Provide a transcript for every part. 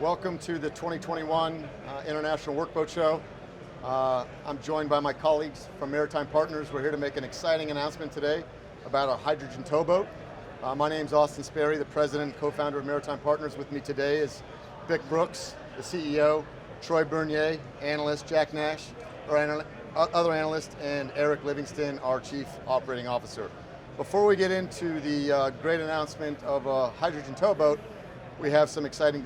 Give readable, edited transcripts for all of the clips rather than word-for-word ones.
Welcome to the 2021 International Workboat Show. I'm joined by my colleagues from Maritime Partners. We're here to make an exciting announcement today about a hydrogen towboat. My name's Austin Sperry, the president and co-founder of Maritime Partners. With me today is Vic Brooks, the CEO, Troy Bernier, analyst, Jack Nash, our other analyst, and Eric Livingston, our chief operating officer. Before we get into the great announcement of a hydrogen towboat, we have some exciting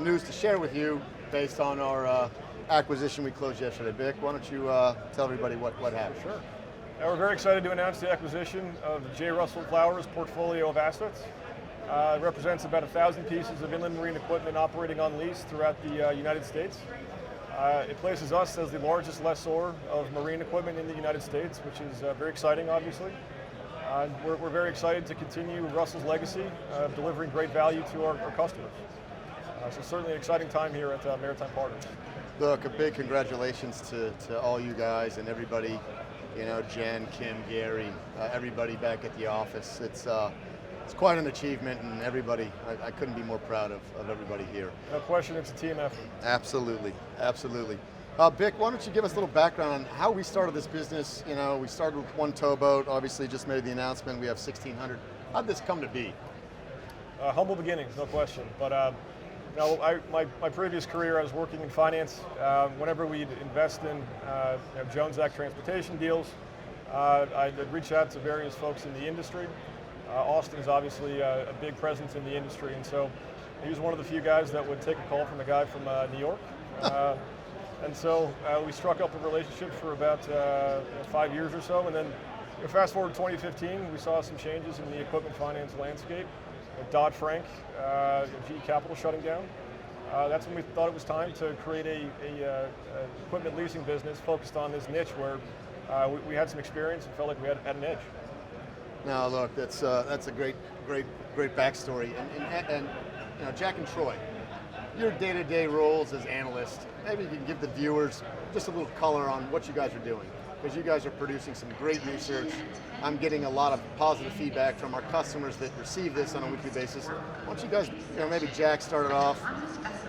news to share with you based on our acquisition we closed yesterday. Vic, why don't you tell everybody what happened? Sure. We're very excited to announce the acquisition of J. Russell Flowers' portfolio of assets. It represents about 1,000 pieces of inland marine equipment operating on lease throughout the United States. It places us as the largest lessor of marine equipment in the United States, which is very exciting, obviously. We're very excited to continue Russell's legacy of delivering great value to our customers. So certainly an exciting time here at Maritime Partners. Look, a big congratulations to all you guys and everybody, you know, Jen, Kim, Gary, everybody back at the office. It's quite an achievement, and everybody, I couldn't be more proud of everybody here. No question, it's a team effort. Absolutely, absolutely. Vic, why don't you give us a little background on how we started this business? You know, we started with one towboat, obviously just made the announcement, we have 1,600. How'd this come to be? Humble beginnings, no question. But you know, my previous career, I was working in finance. Whenever we'd invest in Jones Act transportation deals, I'd reach out to various folks in the industry. Austin is obviously a big presence in the industry, and so he was one of the few guys that would take a call from a guy from New York. And so we struck up a relationship for about 5 years or so, and then fast forward to 2015, we saw some changes in the equipment finance landscape. Dodd-Frank, GE Capital shutting down. That's when we thought it was time to create a equipment leasing business focused on this niche where we had some experience and felt like we had an edge. Now, look, that's a great backstory. And you know, Jack and Troy, your day-to-day roles as analysts, maybe you can give the viewers just a little color on what you guys are doing, because you guys are producing some great research. I'm getting a lot of positive feedback from our customers that receive this on a weekly basis. Why don't you guys, you know, maybe Jack started off,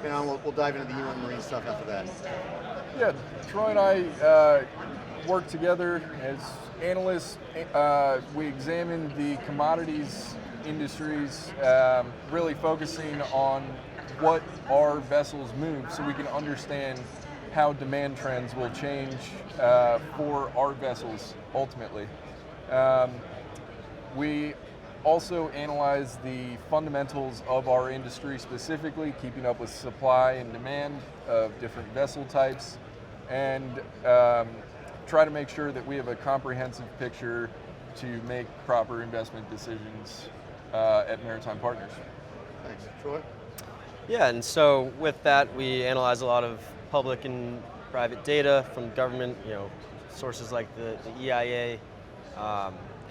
you know, we'll dive into the inland marine stuff after that. Yeah, Troy and I work together as analysts. We examine the commodities industries, really focusing on what our vessels move so we can understand how demand trends will change for our vessels ultimately. We also analyze the fundamentals of our industry, specifically keeping up with supply and demand of different vessel types, and try to make sure that we have a comprehensive picture to make proper investment decisions at Maritime Partners. Thanks. Troy? Yeah, and so with that, we analyze a lot of public and private data from government, you know, sources like the EIA,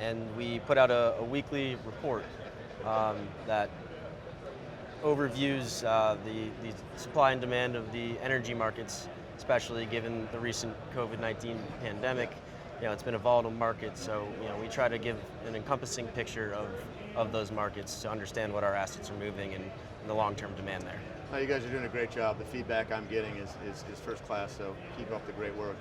and we put out a weekly report that overviews the supply and demand of the energy markets, especially given the recent COVID-19 pandemic. You know, it's been a volatile market, so you know, we try to give an encompassing picture of those markets to understand what our assets are moving and the long-term demand there. Now, you guys are doing a great job. The feedback I'm getting is first class, so keep up the great work.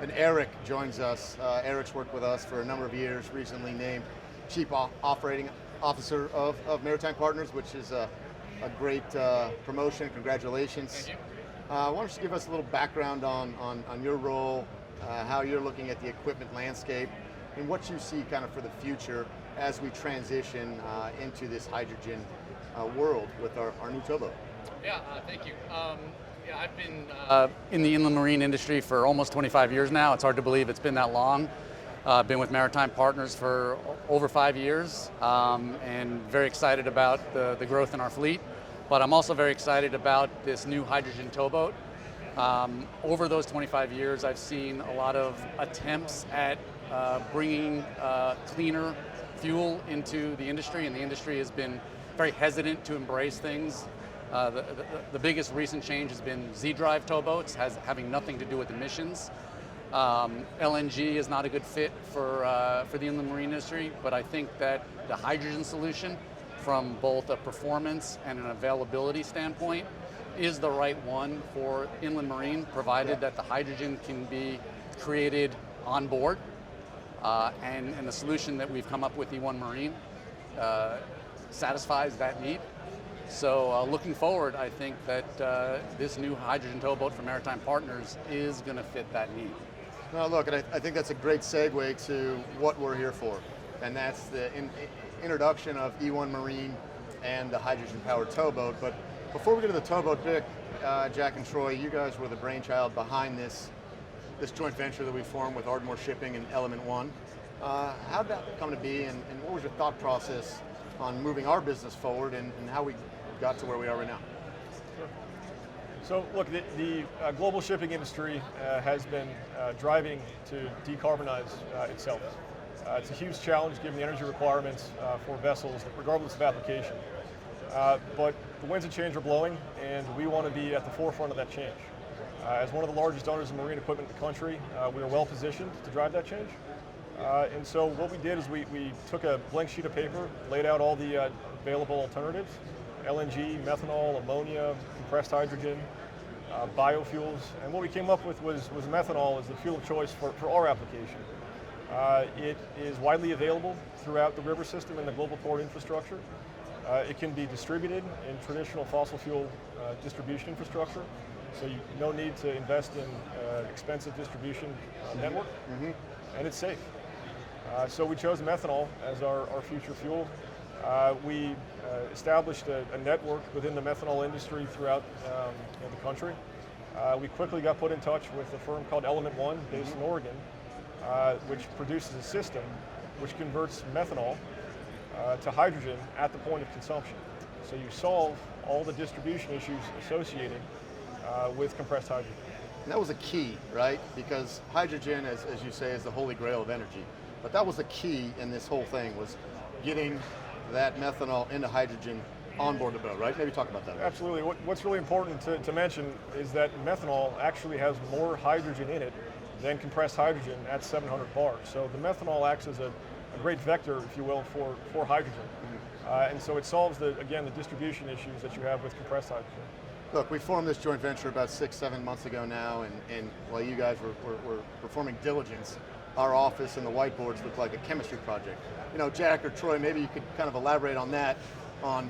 And Eric joins us. Eric's worked with us for a number of years, recently named Chief Operating Officer of Maritime Partners, which is a great promotion. Congratulations. Thank you. Why don't you give us a little background on your role, how you're looking at the equipment landscape, and what you see kind of for the future as we transition into this hydrogen world with our new towboat. Yeah, thank you. Yeah, I've been in the inland marine industry for almost 25 years now. It's hard to believe it's been that long. Been with Maritime Partners for over 5 years, and very excited about the growth in our fleet. But I'm also very excited about this new hydrogen towboat. Over those 25 years, I've seen a lot of attempts at bringing cleaner fuel into the industry, and the industry has been very hesitant to embrace things. The biggest recent change has been Z-drive towboats, having nothing to do with emissions. LNG is not a good fit for the inland marine industry, but I think that the hydrogen solution, from both a performance and an availability standpoint, is the right one for inland marine, provided that the hydrogen can be created on board. And the solution that we've come up with, E1 Marine, satisfies that need. So looking forward, I think that this new hydrogen towboat from Maritime Partners is going to fit that need. Now look, and I think that's a great segue to what we're here for, and that's the introduction of E1 Marine and the hydrogen-powered towboat. But before we get to the towboat, Vic, Jack and Troy, you guys were the brainchild behind this joint venture that we formed with Ardmore Shipping and Element One. How did that come to be, and what was your thought process on moving our business forward, and how we got to where we are right now? So look, the global shipping industry has been driving to decarbonize itself. It's a huge challenge given the energy requirements for vessels, regardless of application. But the winds of change are blowing, and we want to be at the forefront of that change. As one of the largest owners of marine equipment in the country, we are well positioned to drive that change. And so what we did is we took a blank sheet of paper, laid out all the available alternatives: LNG, methanol, ammonia, compressed hydrogen, biofuels, and what we came up with was methanol as the fuel of choice for our application. It is widely available throughout the river system and the global port infrastructure. It can be distributed in traditional fossil fuel distribution infrastructure, so no need to invest in expensive distribution network, and it's safe. So we chose methanol as our future fuel. We established a network within the methanol industry throughout the country. We quickly got put in touch with a firm called Element One, based in Oregon, which produces a system which converts methanol to hydrogen at the point of consumption. So you solve all the distribution issues associated with compressed hydrogen. And that was a key, right? Because hydrogen, as you say, is the holy grail of energy. But that was the key in this whole thing, was getting that methanol into hydrogen on board the boat, right? Maybe talk about that. Absolutely. What's really important to mention is that methanol actually has more hydrogen in it than compressed hydrogen at 700 bars. So the methanol acts as a great vector, if you will, for hydrogen. And so it solves, the distribution issues that you have with compressed hydrogen. Look, we formed this joint venture about 6-7 months ago now, and while you guys were performing diligence, our office and the whiteboards look like a chemistry project. You know, Jack or Troy, maybe you could kind of elaborate on that, on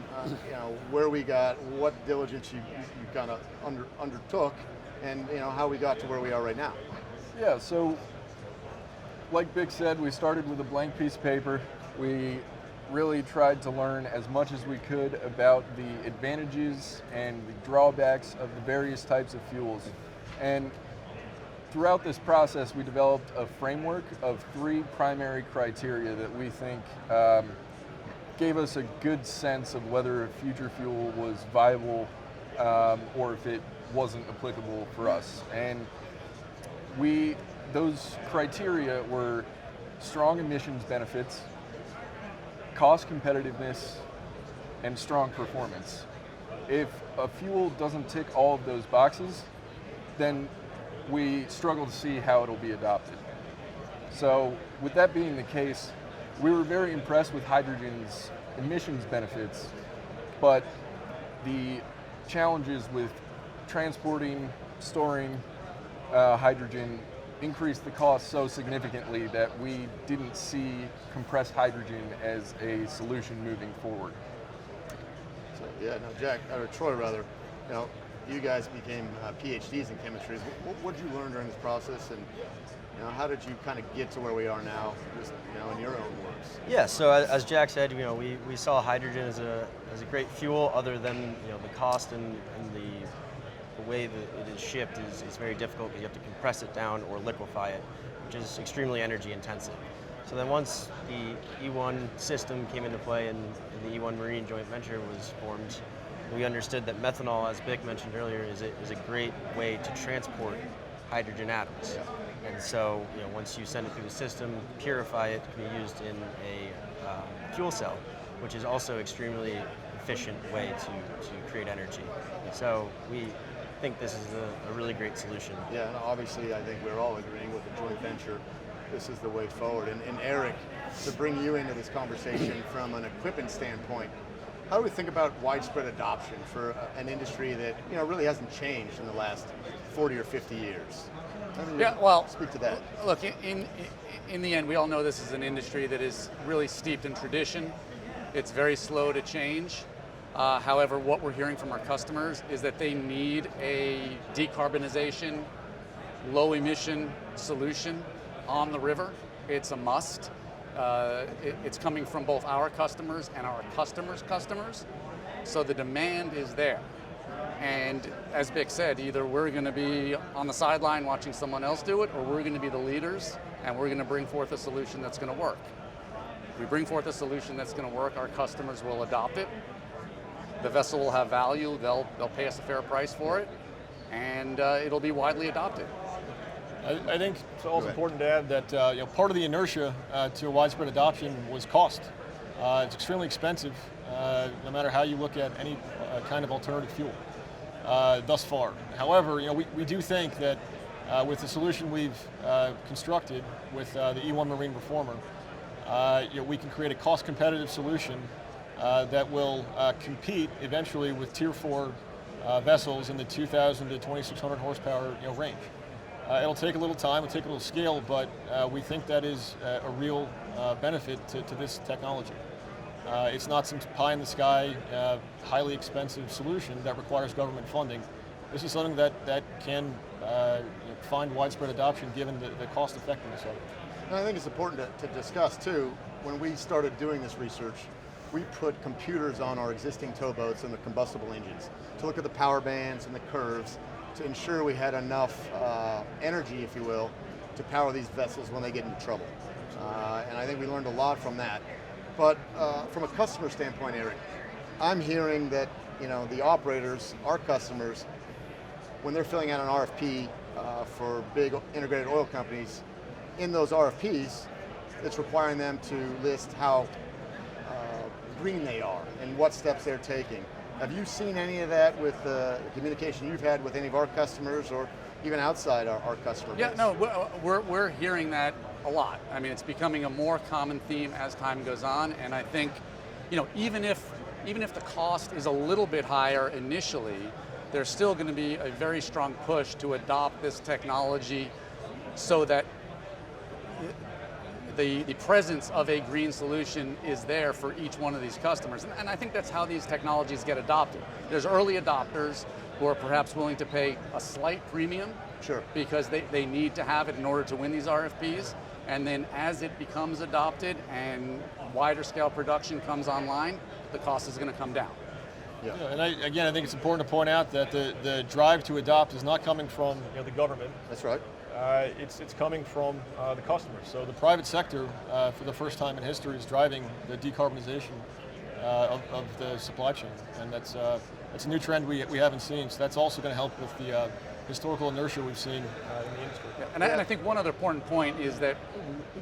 where we got, what diligence you kind of undertook, and how we got to where we are right now. Yeah, so like Vic said, we started with a blank piece of paper. We really tried to learn as much as we could about the advantages and the drawbacks of the various types of fuels. And throughout this process, we developed a framework of 3 primary criteria that we think gave us a good sense of whether a future fuel was viable or if it wasn't applicable for us. And those criteria were strong emissions benefits, cost competitiveness, and strong performance. If a fuel doesn't tick all of those boxes, then we struggle to see how it'll be adopted. So with that being the case, we were very impressed with hydrogen's emissions benefits, but the challenges with transporting, storing hydrogen increased the cost so significantly that we didn't see compressed hydrogen as a solution moving forward. So yeah, now Jack, or Troy rather, you guys became PhDs in chemistry. What did you learn during this process, and how did you kind of get to where we are now, just in your own words? Yeah, so as Jack said, we saw hydrogen as a great fuel, other than the cost and the way that it is shipped is very difficult, because you have to compress it down or liquefy it, which is extremely energy intensive. So then once the E1 system came into play and the E1 Marine joint venture was formed, we understood that methanol, as Vic mentioned earlier, is a great way to transport hydrogen atoms. And so once you send it through the system, purify it, can be used in a fuel cell, which is also extremely efficient way to create energy. So we think this is a really great solution. Yeah, and obviously I think we're all agreeing with the joint venture, this is the way forward. And Eric, to bring you into this conversation from an equipment standpoint, How do we think about widespread adoption for an industry that really hasn't changed in the last 40 or 50 years? Yeah, well, speak to that. Look, in the end, we all know this is an industry that is really steeped in tradition. It's very slow to change. However, what we're hearing from our customers is that they need a decarbonization, low emission solution on the river. It's a must. It's coming from both our customers and our customers' customers. So the demand is there. And as Vic said, either we're going to be on the sideline watching someone else do it, or we're going to be the leaders and we're going to bring forth a solution that's going to work. If we bring forth a solution that's going to work, our customers will adopt it. The vessel will have value, they'll pay us a fair price for it, and it'll be widely adopted. I think it's also important to add that part of the inertia to widespread adoption was cost. It's extremely expensive, no matter how you look at any kind of alternative fuel thus far. However, we do think that with the solution we've constructed with the E1 Marine Reformer, we can create a cost-competitive solution that will compete eventually with Tier 4 vessels in the 2,000 to 2,600 horsepower range. It'll take a little time, it'll take a little scale, but we think that is a real benefit to this technology. It's not some pie in the sky, highly expensive solution that requires government funding. This is something that can find widespread adoption given the cost effectiveness of it. And I think it's important to discuss too, when we started doing this research, we put computers on our existing towboats and the combustible engines to look at the power bands and the curves to ensure we had enough energy, if you will, to power these vessels when they get into trouble. And I think we learned a lot from that. But from a customer standpoint, Eric, I'm hearing that the operators, our customers, when they're filling out an RFP for big integrated oil companies, in those RFPs, it's requiring them to list how green they are and what steps they're taking. Have you seen any of that with the communication you've had with any of our customers or even outside our customer base? Yeah, no, we're hearing that a lot. I mean, it's becoming a more common theme as time goes on, and I think, even if the cost is a little bit higher initially, there's still going to be a very strong push to adopt this technology so that the presence of a green solution is there for each one of these customers. And I think that's how these technologies get adopted. There's early adopters who are perhaps willing to pay a slight premium, sure, because they need to have it in order to win these RFPs. And then as it becomes adopted and wider scale production comes online, the cost is going to come down. Yeah, and I think it's important to point out that the drive to adopt is not coming from the government. That's right. It's coming from the customers. So the private sector, for the first time in history, is driving the decarbonization of the supply chain, and that's a new trend we haven't seen. So that's also going to help with the historical inertia we've seen in the industry. Yeah, and I think one other important point is that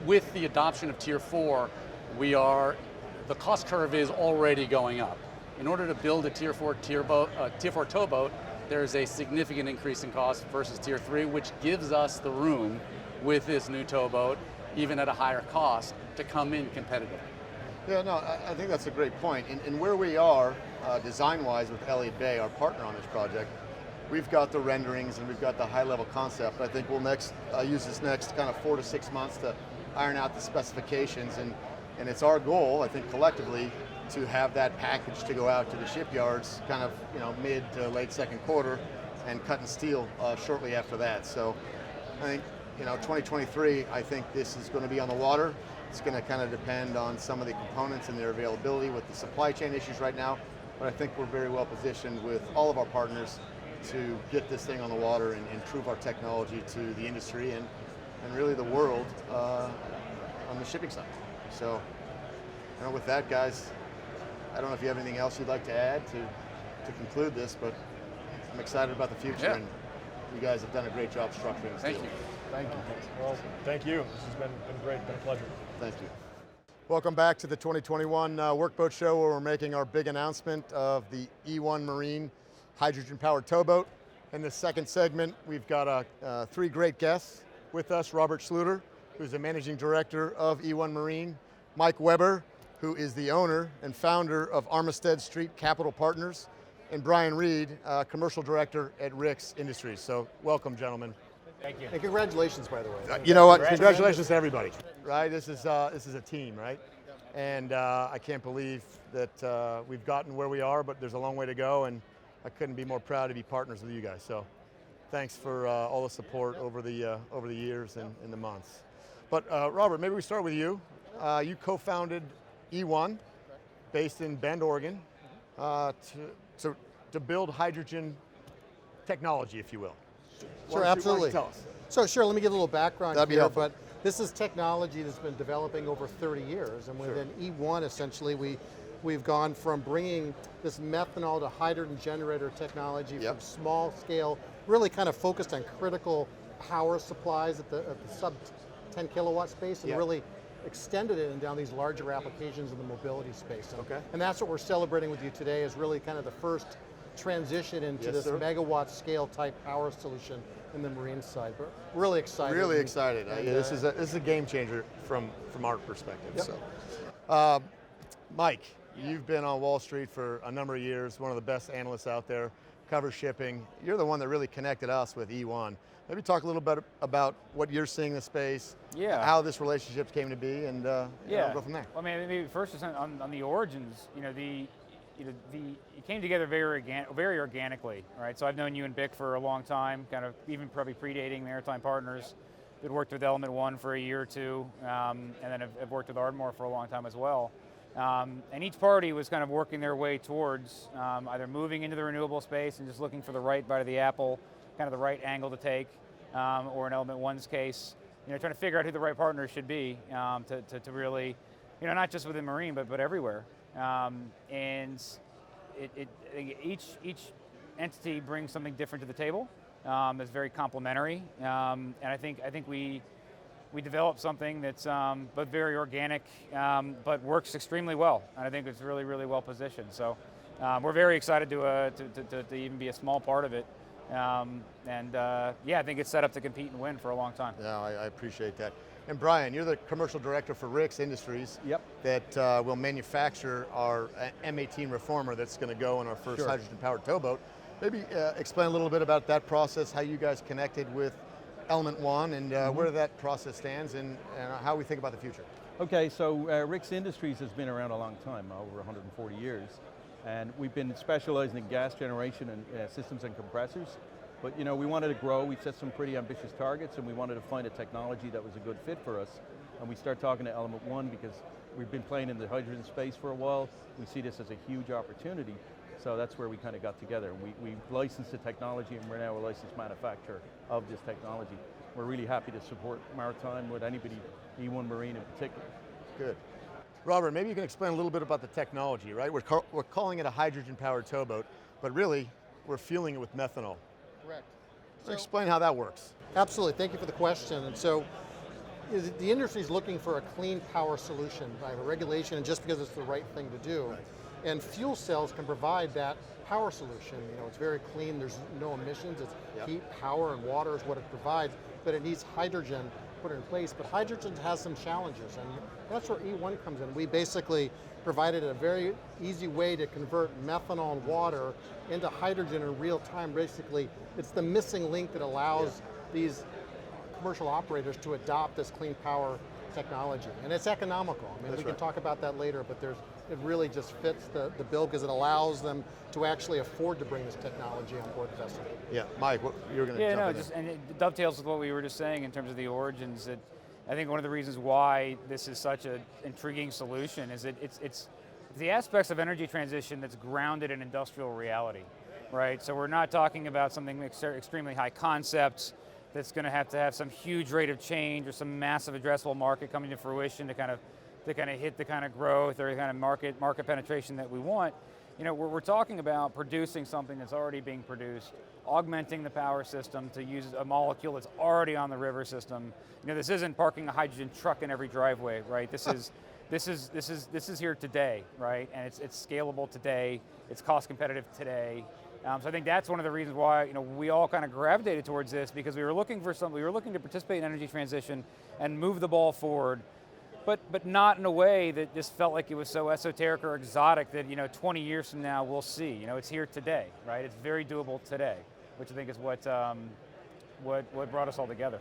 with the adoption of Tier 4, the cost curve is already going up. In order to build a Tier 4 towboat, there's a significant increase in cost versus Tier 3, which gives us the room with this new towboat, even at a higher cost, to come in competitive. Yeah, no, I think that's a great point. And where we are, design-wise with Elliott Bay, our partner on this project, we've got the renderings and we've got the high-level concept. I think we'll use this next kind of 4 to 6 months to iron out the specifications, and it's our goal, I think collectively, to have that package to go out to the shipyards kind of mid to late second quarter and cut and steel shortly after that. So I think 2023, I think this is going to be on the water. It's going to kind of depend on some of the components and their availability with the supply chain issues right now, but I think we're very well positioned with all of our partners to get this thing on the water and prove our technology to the industry and really the world on the shipping side. So with that, guys, I don't know if you have anything else you'd like to add to conclude this, but I'm excited about the future, and you guys have done a great job structuring this Thank deal. you. Thank you. Well, thank you. This has been great, been a pleasure. Thank you. Welcome back to the 2021 Workboat Show, where we're making our big announcement of the E1 Marine hydrogen-powered towboat. In this second segment, we've got 3 great guests with us. Robert Schluter, who's the Managing Director of E1 Marine, Mike Weber, who is the owner and founder of Armistead Street Capital Partners, and Brian Reed, Commercial Director at Rick's Industries. So welcome, gentlemen. Thank you. And congratulations, by the way. You know what? Congratulations to everybody. Right? This is a team, right? And I can't believe that we've gotten where we are, but there's a long way to go, and I couldn't be more proud to be partners with you guys. So thanks for all the support over the years and the months. But Robert, maybe we start with you. You co-founded E1, based in Bend, Oregon, to build hydrogen technology, if you will. Sure, Why absolutely. don't you tell us? So sure, let me give a little background That'd be here, helpful. but this is technology that's been developing over 30 years, and within E1, essentially, we've gone from bringing this methanol to hydrogen generator technology from small scale, really kind of focused on critical power supplies at the sub 10 kilowatt space, and really extended it and down these larger applications in the mobility space. And that's what we're celebrating with you today, is really kind of the first transition into this megawatt scale type power solution in the marine side. But really excited. Really excited. And, this is a game changer from our perspective. So, Mike, you've been on Wall Street for a number of years, one of the best analysts out there, cover shipping. You're the one that really connected us with E1. Maybe talk a little bit about what you're seeing in the space, how this relationship came to be, and go from there. Well, I mean, maybe first on the origins, it came together very organically, right? So I've known you and Bick for a long time, kind of even probably predating Maritime Partners. Had worked with Element One for a year or two, and then have worked with Ardmore for a long time as well. And each party was kind of working their way towards either moving into the renewable space and just looking for the right bite of the apple, kind of the right angle to take, or in Element One's case, trying to figure out who the right partner should be to really, not just within marine, but everywhere. And each entity brings something different to the table that's very complementary. And I think we developed something that's but very organic, but works extremely well. And I think it's really, really well positioned. So we're very excited to even be a small part of it. I think it's set up to compete and win for a long time. Yeah, I appreciate that. And Brian, you're the commercial director for Rick's Industries. That will manufacture our M18 reformer that's going to go in our first hydrogen-powered towboat. Maybe explain a little bit about that process, how you guys connected with Element One, and where that process stands, and how we think about the future. Okay, so Rick's Industries has been around a long time, over 140 years. And we've been specializing in gas generation and systems and compressors. But we wanted to grow. We set some pretty ambitious targets, and we wanted to find a technology that was a good fit for us. And we started talking to Element One because we've been playing in the hydrogen space for a while. We see this as a huge opportunity. So that's where we kind of got together. We licensed the technology, and we're now a licensed manufacturer of this technology. We're really happy to support Maritime with anybody, E1 Marine in particular. Good. Robert, maybe you can explain a little bit about the technology, right? We're calling it a hydrogen-powered towboat, but really, we're fueling it with methanol. Correct. So explain how that works. Absolutely, thank you for the question. And so, the industry is looking for a clean power solution by regulation, and just because it's the right thing to do. And fuel cells can provide that power solution. It's very clean, there's no emissions, it's heat, power, and water is what it provides, but it needs hydrogen put in place. But hydrogen has some challenges, and that's where E1 comes in. We basically provided a very easy way to convert methanol and water into hydrogen in real time. Basically, it's the missing link that allows these commercial operators to adopt this clean power technology. And it's economical. I mean, we can talk about that later, but it really just fits the bill because it allows them to actually afford to bring this technology on board the vessel. Yeah, Mike, what you're going to jump in. And it dovetails with what we were just saying in terms of the origins. That I think one of the reasons why this is such an intriguing solution is that it's the aspects of energy transition that's grounded in industrial reality, right? So we're not talking about something extremely high concept that's going to have some huge rate of change or some massive addressable market coming to fruition to kind of hit the kind of growth or the kind of market penetration that we want. We're talking about producing something that's already being produced, augmenting the power system to use a molecule that's already on the river system. This isn't parking a hydrogen truck in every driveway, right? This is here today, right? And it's scalable today. It's cost competitive today. So I think that's one of the reasons why we all kind of gravitated towards this, because we were looking to participate in energy transition and move the ball forward but not in a way that just felt like it was so esoteric or exotic that 20 years from now we'll see. It's here today, right? It's very doable today, which I think is what brought us all together.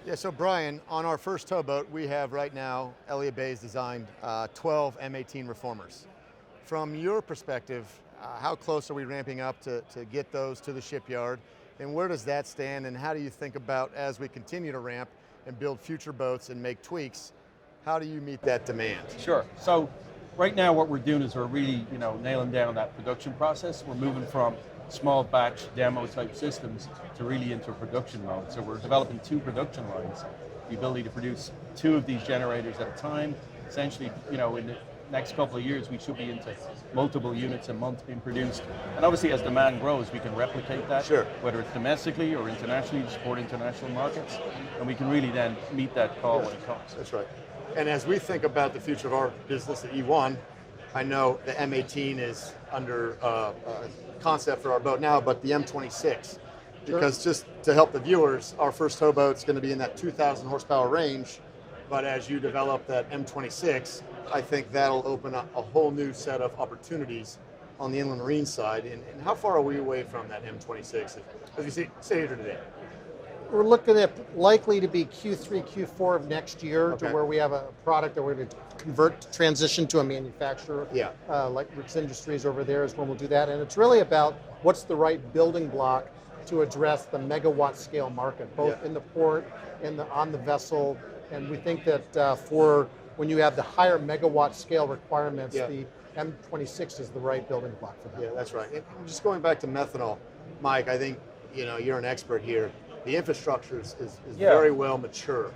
Yeah, so Brian, on our first towboat, we have right now, Elliott Bay's designed 12 M18 reformers. From your perspective, how close are we ramping up to get those to the shipyard? And where does that stand? And how do you think about, as we continue to ramp and build future boats and make tweaks, how do you meet that demand? Sure. So right now what we're doing is we're really, nailing down that production process. We're moving from small batch demo type systems to really into production mode. So we're developing 2 production lines, the ability to produce 2 of these generators at a time. Essentially, in the next couple of years, we should be into multiple units a month being produced. And obviously as demand grows, we can replicate that, Sure. whether it's domestically or internationally to support international markets. And we can really then meet that call when it comes. That's right. And as we think about the future of our business at E1, I know the M18 is under concept for our boat now, but the M26, because just to help the viewers, our first towboat's going to be in that 2,000 horsepower range, but as you develop that M26, I think that'll open up a whole new set of opportunities on the inland marine side. And how far are we away from that M26 as we sit here today? We're looking at likely to be Q3, Q4 of next year Okay. to where we have a product that we're going to transition to a manufacturer. Yeah. Like Rick's Industries over there is when we'll do that. And it's really about what's the right building block to address the megawatt scale market, both Yeah. in the port and on the vessel. And we think that for when you have the higher megawatt scale requirements, Yeah. the M26 is the right building block for that. Yeah, that's right. And just going back to methanol, Mike, I think you're an expert here. The infrastructure is Yeah. very well mature.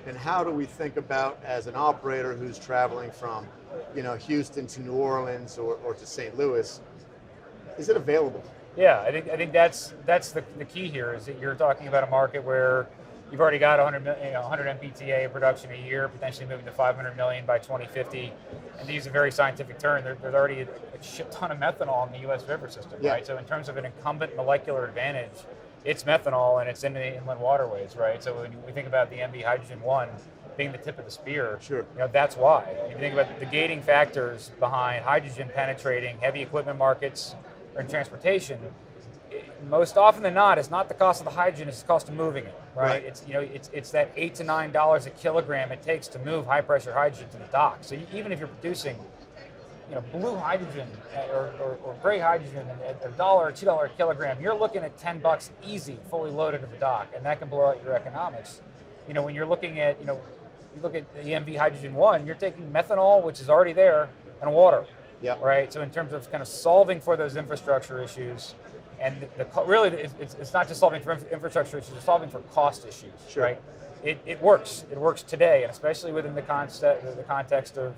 And how do we think about, as an operator who's traveling from Houston to New Orleans or to St. Louis, is it available? Yeah, I think that's the key here is that you're talking about a market where you've already got 100 MPTA of production a year, potentially moving to 500 million by 2050. And to use a very scientific term, there's already a shit ton of methanol in the U.S. river system, Yeah. right? So in terms of an incumbent molecular advantage, it's methanol and it's in the inland waterways, right? So when we think about the MB Hydrogen 1 being the tip of the spear, Sure. That's why. If you think about the gating factors behind hydrogen penetrating heavy equipment markets or in transportation, most often than not, it's not the cost of the hydrogen; it's the cost of moving it. Right? Right. It's that $8 to $9 a kilogram it takes to move high pressure hydrogen to the dock. So even if you're producing, blue hydrogen or gray hydrogen at $1 or $2 a kilogram, you're looking at $10 easy, fully loaded at the dock, and that can blow out your economics. When you're looking at, you look at the MV Hydrogen 1, you're taking methanol, which is already there, and water. Yeah. Right. So in terms of kind of solving for those infrastructure issues. And really, it's not just solving for infrastructure issues; it's solving for cost issues, Sure. right? It works. It works today, and especially within the context of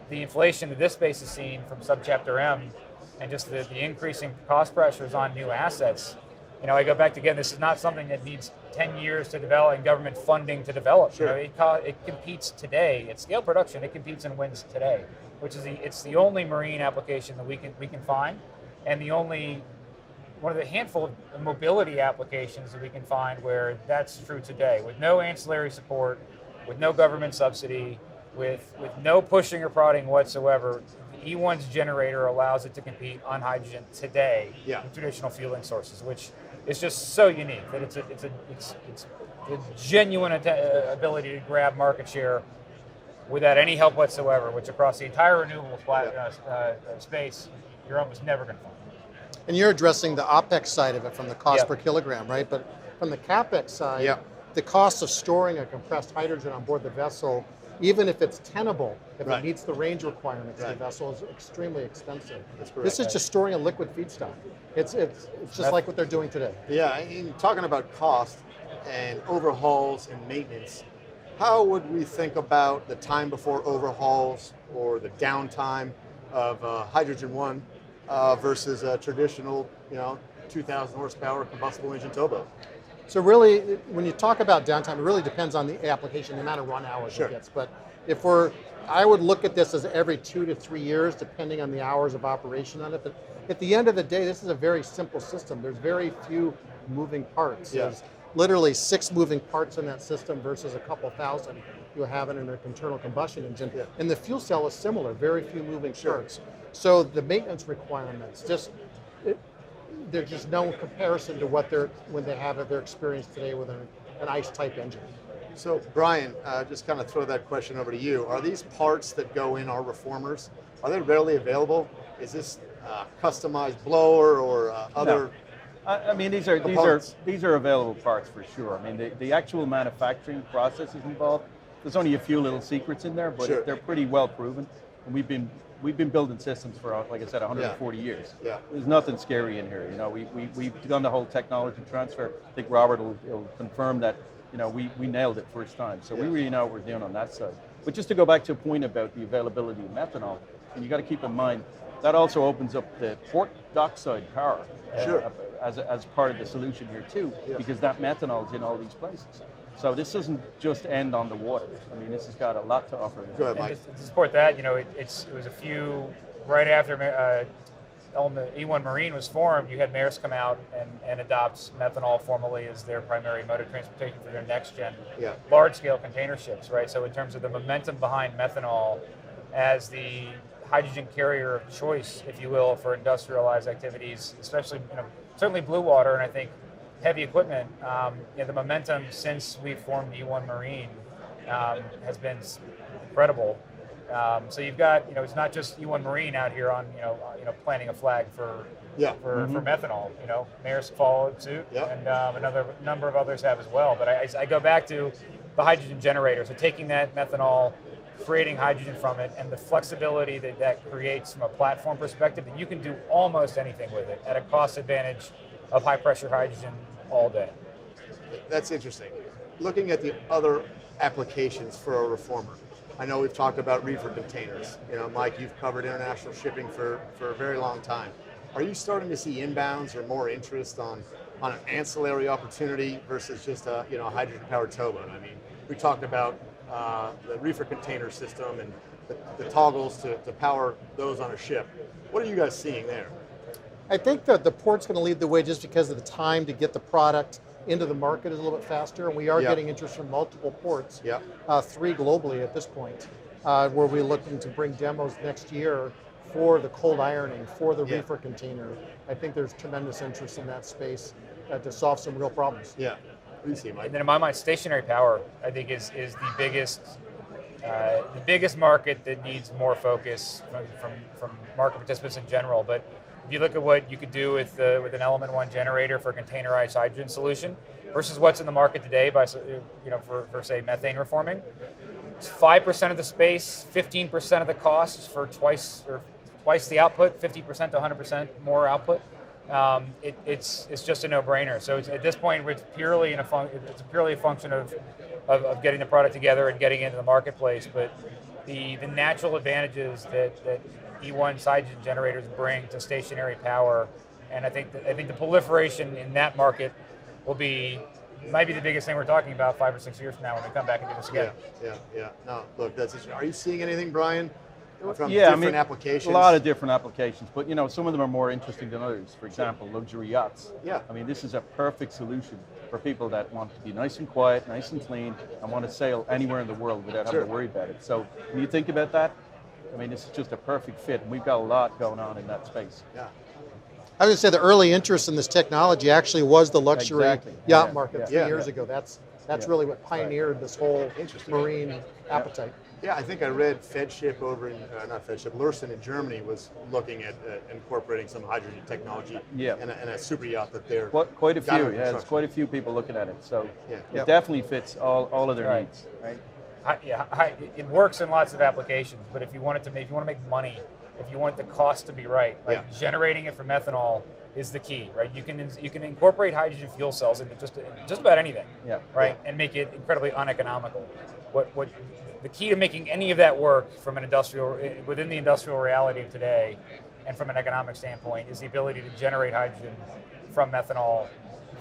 the inflation that this space has seen from Subchapter M, and just the increasing cost pressures on new assets. I go back to, again, this is not something that needs 10 years to develop and government funding to develop. Sure. It competes today. At scale production, it competes and wins today, which is it's the only marine application that we can find, and the only one of the handful of mobility applications that we can find where that's true today, with no ancillary support, with no government subsidy, with no pushing or prodding whatsoever. The E1's generator allows it to compete on hydrogen today Yeah. with traditional fueling sources, which is just so unique that it's a genuine ability to grab market share without any help whatsoever, which across the entire renewable space, you're almost never going to find. And you're addressing the OPEX side of it from the cost Yeah. per kilogram, right? But from the CAPEX side, Yeah. the cost of storing a compressed hydrogen on board the vessel, even if it's tenable, if Right. it meets the range requirements of Right. the vessel, is extremely expensive. That's correct. This is just storing a liquid feedstock. It's just like what they're doing today. Yeah, and talking about cost and overhauls and maintenance, how would we think about the time before overhauls or the downtime of Hydrogen 1 versus a traditional, 2,000 horsepower combustible engine towboat? So really, when you talk about downtime, it really depends on the application, the amount of run hours Sure. it gets. But I would look at this as every 2 to 3 years, depending on the hours of operation on it. But at the end of the day, this is a very simple system. There's very few moving parts. Yeah. literally 6 moving parts in that system versus a couple thousand you have in an internal combustion engine. Yeah. And the fuel cell is similar, very few moving parts. So the maintenance requirements, there's just no comparison to what when they have their experience today with an ICE type engine. So Brian, just kind of throw that question over to you. Are these parts that go in our reformers, are they readily available? Is this customized blower or other? No. I mean, these are available parts for sure. I mean, the actual manufacturing process is involved. There's only a few little secrets in there, but they're pretty well proven. And we've been building systems for, like I said, 140 years. Yeah. There's nothing scary in here. You know, we've done the whole technology transfer. I think Robert will confirm that. You know, we nailed it first time. So we really know what we're doing on that side. But just to go back to a point about the availability of methanol, and you got to keep in mind that also opens up the port dockside power as part of the solution here too, because that methanol is in all these places. So this doesn't just end on the water. I mean, this has got a lot to offer. Go ahead, Mike. To support that, you know, it was a few right after E1 Marine was formed. You had Maersk come out and adopt methanol formally as their primary mode of transportation for their next gen large-scale container ships, right? So in terms of the momentum behind methanol as the hydrogen carrier of choice, if you will, for industrialized activities, especially, you know, certainly blue water, and I think heavy equipment. You know, the momentum since we formed E1 Marine has been incredible. So you've got, you know, it's not just E1 Marine out here on, you know, planting a flag for methanol. You know, Maersk followed suit, and another number of others have as well. But I go back to the hydrogen generator. So taking that methanol, creating hydrogen from it, and the flexibility that creates from a platform perspective, that you can do almost anything with it at a cost advantage of high pressure hydrogen all day. That's interesting. Looking at the other applications for a reformer, I know we've talked about reefer containers. You know, Mike, you've covered international shipping for a very long time. Are you starting to see inbounds or more interest on an ancillary opportunity versus just a hydrogen-powered towboat? I mean, we talked about the reefer container system and the toggles to power those on a ship. What are you guys seeing there? I think that the port's going to lead the way just because of the time to get the product into the market is a little bit faster, and we are getting interest from multiple ports, 3 globally at this point, where we're looking to bring demos next year for the cold ironing, for the reefer container. I think there's tremendous interest in that space to solve some real problems. Yeah. What do you see, Mike? And then in my mind, stationary power, I think, is the biggest market that needs more focus from market participants in general. But if you look at what you could do with an Element 1 generator for a containerized hydrogen solution versus what's in the market today for say methane reforming, it's 5% of the space, 15% of the cost for twice the output, 50% to 100% more output. It's just a no-brainer. So at this point, it's purely a function of getting the product together and getting into the marketplace. But the natural advantages that E1 hydrogen generators bring to stationary power, and I think the proliferation in that market might be the biggest thing we're talking about 5 or 6 years from now when we come back and do this again. Yeah. No, look, are you seeing anything, Brian? From different applications? A lot of different applications, but some of them are more interesting than others. For example, luxury yachts. Yeah. I mean, this is a perfect solution for people that want to be nice and quiet, nice and clean, and want to sail anywhere in the world without having to worry about it. So when you think about that, I mean, this is just a perfect fit, and we've got a lot going on in that space. Yeah. I would say the early interest in this technology actually was the luxury yacht market 3 years ago. That's really what pioneered this whole marine appetite. Yeah, I think I read FedShip Lursen in Germany was looking at incorporating some hydrogen technology in a super yacht that they're quite a few. Yeah, there's quite a few people looking at it. So it definitely fits all of their needs. Right. It works in lots of applications, but if you want to make money, if you want the cost to be right, generating it from methanol is the key, right? You can incorporate hydrogen fuel cells into just about anything, and make it incredibly uneconomical. What the key to making any of that work from within the industrial reality of today, and from an economic standpoint, is the ability to generate hydrogen from methanol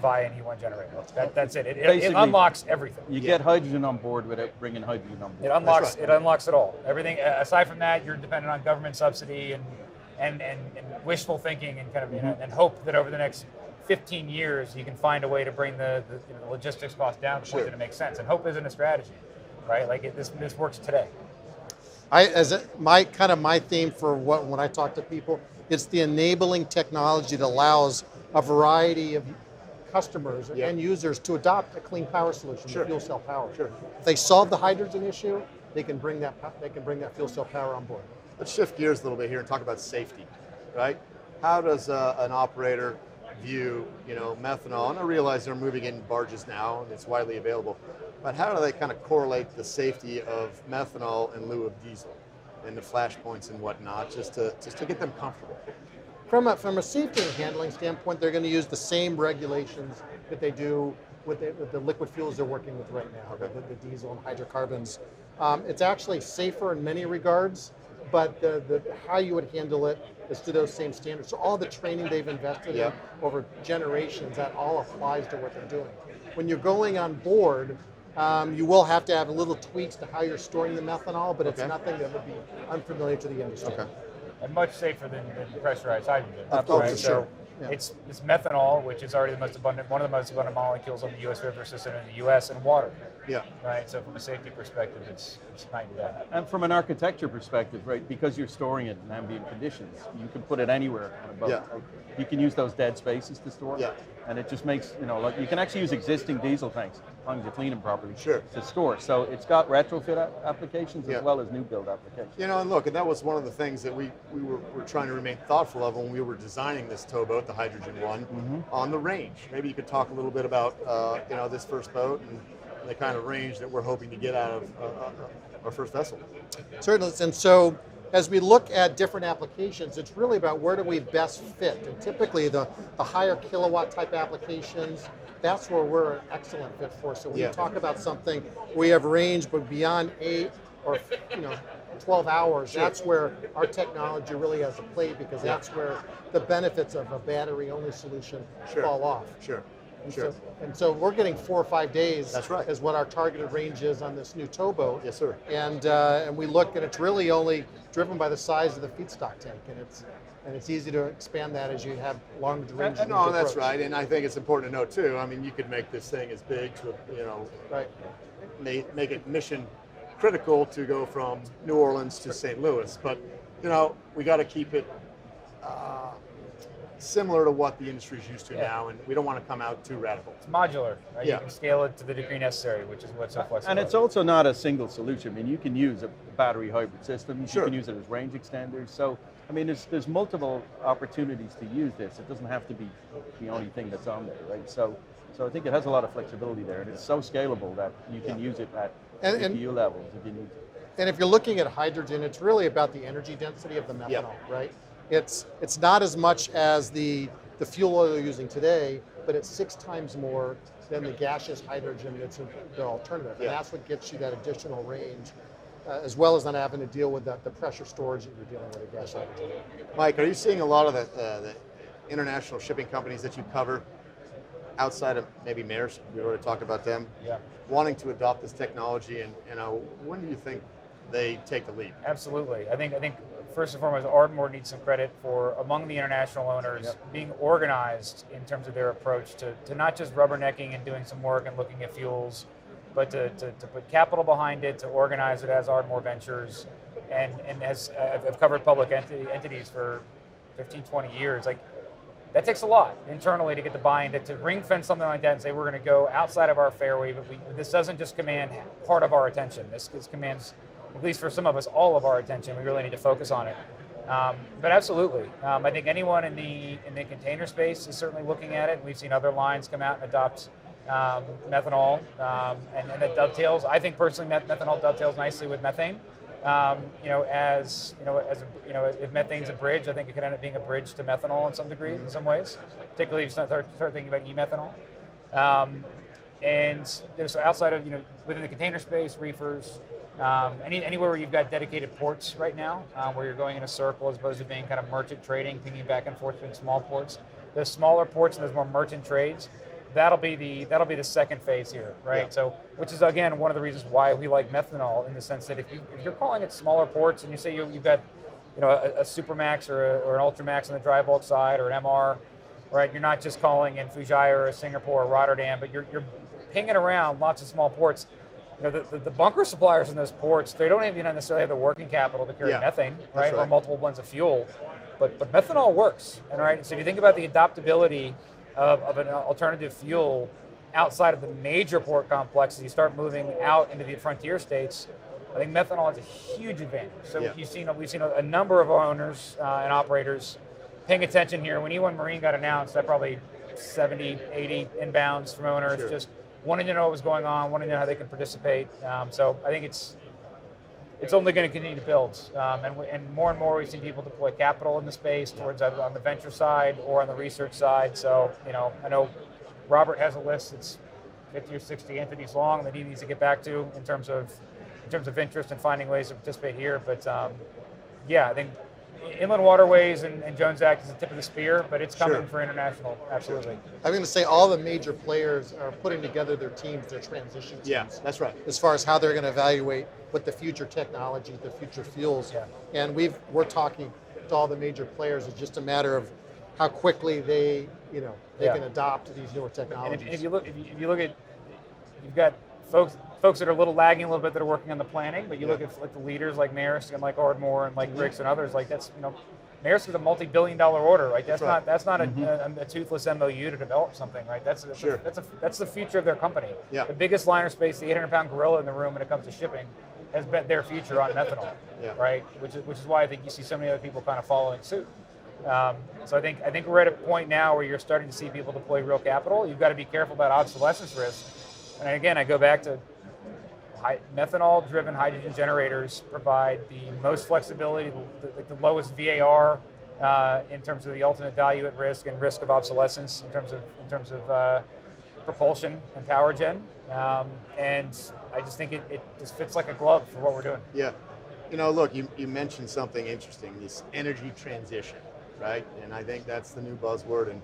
via an E1 generator. That's it. It unlocks everything. You get hydrogen on board without bringing hydrogen on board. It unlocks it all. Everything aside from that, you're dependent on government subsidy and wishful thinking and kind of and hope that over the next 15 years, you can find a way to bring the logistics cost down to the point that it makes sense. And hope isn't a strategy, right? Like this works today. My theme for when I talk to people, it's the enabling technology that allows a variety of customers and end users to adopt a clean power solution, the fuel cell power. If they solve the hydrogen issue, they can bring that fuel cell power on board. Let's shift gears a little bit here and talk about safety, right? How does an operator view, methanol? And I realize they're moving in barges now and it's widely available, but how do they kind of correlate the safety of methanol in lieu of diesel and the flashpoints and whatnot, just to get them comfortable? From a safety and handling standpoint, they're going to use the same regulations that they do with the liquid fuels they're working with right now, the diesel and hydrocarbons. It's actually safer in many regards, but the how you would handle it is to those same standards. So all the training they've invested in over generations, that all applies to what they're doing. When you're going on board, you will have to have little tweaks to how you're storing the methanol, but it's nothing that would be unfamiliar to the industry. And much safer than pressurized hydrogen. Right? So it's methanol, which is already one of the most abundant molecules on the U.S. river system in the U.S. and water. Right. So from a safety perspective, it's night and day. And from an architecture perspective, right, because you're storing it in ambient conditions, you can put it anywhere on a boat. Right? You can use those dead spaces to store it. And it just makes, like you can actually use existing diesel tanks, as long as you clean them properly, to store. So it's got retrofit applications as well as new build applications. And look, and that was one of the things that we were trying to remain thoughtful of when we were designing this towboat, the Hydrogen One, on the range. Maybe you could talk a little bit about, this first boat and the kind of range that we're hoping to get out of our first vessel. Certainly, and so as we look at different applications, it's really about where do we best fit. And typically the higher kilowatt type applications, that's where we're an excellent fit for. So when you talk about something, we have range, but beyond 8 or 12 hours, that's where our technology really has a play, because that's where the benefits of a battery-only solution fall off. And so we're getting 4 or 5 days. That's right. Is what our targeted range is on this new towboat. Yes, sir. And we look, and it's really only driven by the size of the feedstock tank, and it's easy to expand that as you have longer duration. No, that's right. And I think it's important to note too. I mean, you could make this thing as big to make it mission critical to go from New Orleans to St. Louis, but we got to keep it similar to what the industry is used to now, and we don't want to come out too radical. It's modular, right? You can scale it to the degree necessary, which is what's so flexible. And it's also not a single solution. I mean, you can use a battery hybrid system. You can use it as range extenders. So, I mean, there's multiple opportunities to use this. It doesn't have to be the only thing that's on there, right? So I think it has a lot of flexibility there, and it's so scalable that you can use it at GPU levels if you need to. And if you're looking at hydrogen, it's really about the energy density of the methanol, right? It's not as much as the fuel oil you're using today, but it's 6 times more than the gaseous hydrogen that's the alternative. And that's what gets you that additional range, as well as not having to deal with the pressure storage that you're dealing with at gas hydrogen. Mike, are you seeing a lot of the international shipping companies that you cover outside of maybe Maersk, we already talked about them, wanting to adopt this technology, and when do you think they take the lead? Absolutely. I think first and foremost, Ardmore needs some credit for, among the international owners, being organized in terms of their approach to not just rubbernecking and doing some work and looking at fuels, but to put capital behind it, to organize it as Ardmore Ventures, and I've covered public entities for 15, 20 years. Like, that takes a lot internally to get the buy-in to ring fence something like that and say we're going to go outside of our fairway, but this doesn't just command part of our attention. This commands, at least for some of us, all of our attention. We really need to focus on it. But absolutely, I think anyone in the container space is certainly looking at it. We've seen other lines come out and adopt methanol, and that dovetails. I think personally, methanol dovetails nicely with methane. If methane's a bridge, I think it could end up being a bridge to methanol in some degree, in some ways, particularly if you start thinking about e-methanol. And so outside of, within the container space, reefers, anywhere where you've got dedicated ports right now, where you're going in a circle as opposed to being kind of merchant trading, pinging back and forth between small ports. There's smaller ports and there's more merchant trades. That'll be the second phase here, right? Yeah. So, which is again one of the reasons why we like methanol, in the sense that if you're calling it smaller ports and you say you've got a Supermax or an Ultramax on the dry bulk side, or an MR, right? You're not just calling in Fujairah or Singapore or Rotterdam, but you're pinging around lots of small ports. You know, the bunker suppliers in those ports, they don't even necessarily have the working capital to carry methane, right? Or multiple blends of fuel, but methanol works, and right. So if you think about the adaptability of an alternative fuel outside of the major port complexes, you start moving out into the frontier states. I think methanol has a huge advantage. So we've seen a number of owners and operators paying attention here. When E1 Marine got announced, that probably 70, 80 inbounds from owners just wanting to know what was going on, wanting to know how they can participate. So I think it's only going to continue to build. And more we've seen people deploy capital in the space towards either on the venture side or on the research side. So, I know Robert has a list that's 50 or 60 entities long that he needs to get back to in terms of interest and finding ways to participate here. But I think inland waterways and Jones Act is the tip of the spear, but it's coming for international, absolutely. I'm going to say all the major players are putting together their teams, their transition teams. Yeah, that's right. As far as how they're going to evaluate what the future technology, the future fuels. Yeah. And we're talking to all the major players. It's just a matter of how quickly they can adopt these newer technologies. And if you look at, you've got folks that are a little lagging a little bit that are working on the planning, but you look at like the leaders like Maersk and like Ardmore and like Ricks and others, like that's, Maersk is a multi-billion-dollar order, right? That's not a toothless MOU to develop something, right? That's the future of their company. Yeah. The biggest liner space, the 800-pound gorilla in the room when it comes to shipping, has bet their future on methanol, right? Which is why I think you see so many other people kind of following suit. So I think we're at a point now where you're starting to see people deploy real capital. You've got to be careful about obsolescence risk. And again, I go back to methanol-driven hydrogen generators provide the most flexibility, the lowest VAR in terms of the ultimate value at risk and risk of obsolescence in terms of propulsion and power gen. And I just think it just fits like a glove for what we're doing. Yeah. Look, you mentioned something interesting, this energy transition, right? And I think that's the new buzzword, and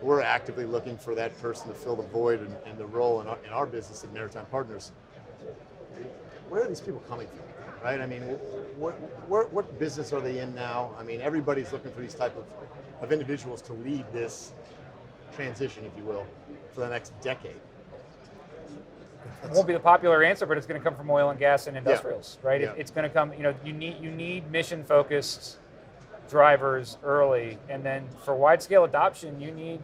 we're actively looking for that person to fill the void and the role in our business at Maritime Partners. Where are these people coming from, right? I mean, what business are they in now? I mean, everybody's looking for these type of individuals to lead this transition, if you will, for the next decade. It won't be the popular answer, but it's going to come from oil and gas and industrials, right? Yeah. It's going to come. You need mission-focused drivers early, and then for wide-scale adoption, you need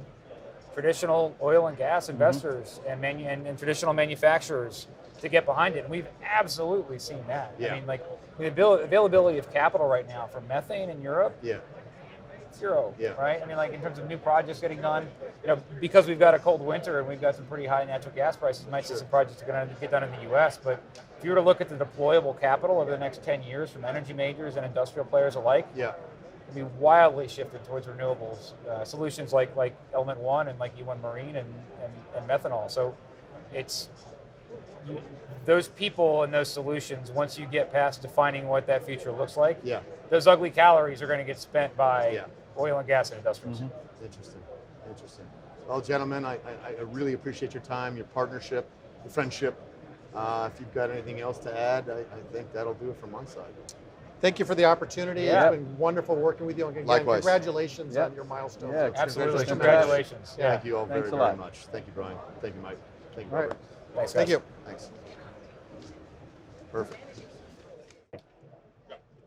traditional oil and gas investors and traditional manufacturers to get behind it. And we've absolutely seen that. Yeah. I mean, like the availability of capital right now for methane in Europe. Zero, right? I mean, like in terms of new projects getting done, because we've got a cold winter and we've got some pretty high natural gas prices, you might see some projects that are going to get done in the U.S. But if you were to look at the deployable capital over the next 10 years from energy majors and industrial players alike, it'd be wildly shifted towards renewables solutions like Element One and like E1 Marine and methanol. So it's those people and those solutions. Once you get past defining what that future looks like, those ugly calories are going to get spent by oil and gas and industrials. Interesting. Well, gentlemen, I really appreciate your time, your partnership, your friendship. If you've got anything else to add, I think that'll do it from my side. Thank you for the opportunity. Yeah. It's been wonderful working with you. And again, Likewise. congratulations on your milestone. Yeah, Absolutely, congratulations. congratulations. Thank you all very, Thanks a very lot. much. Thank you, Brian. Thank you, Mike. Thank you, All right. Robert. Thanks, Thank guys. you. Thanks. Perfect.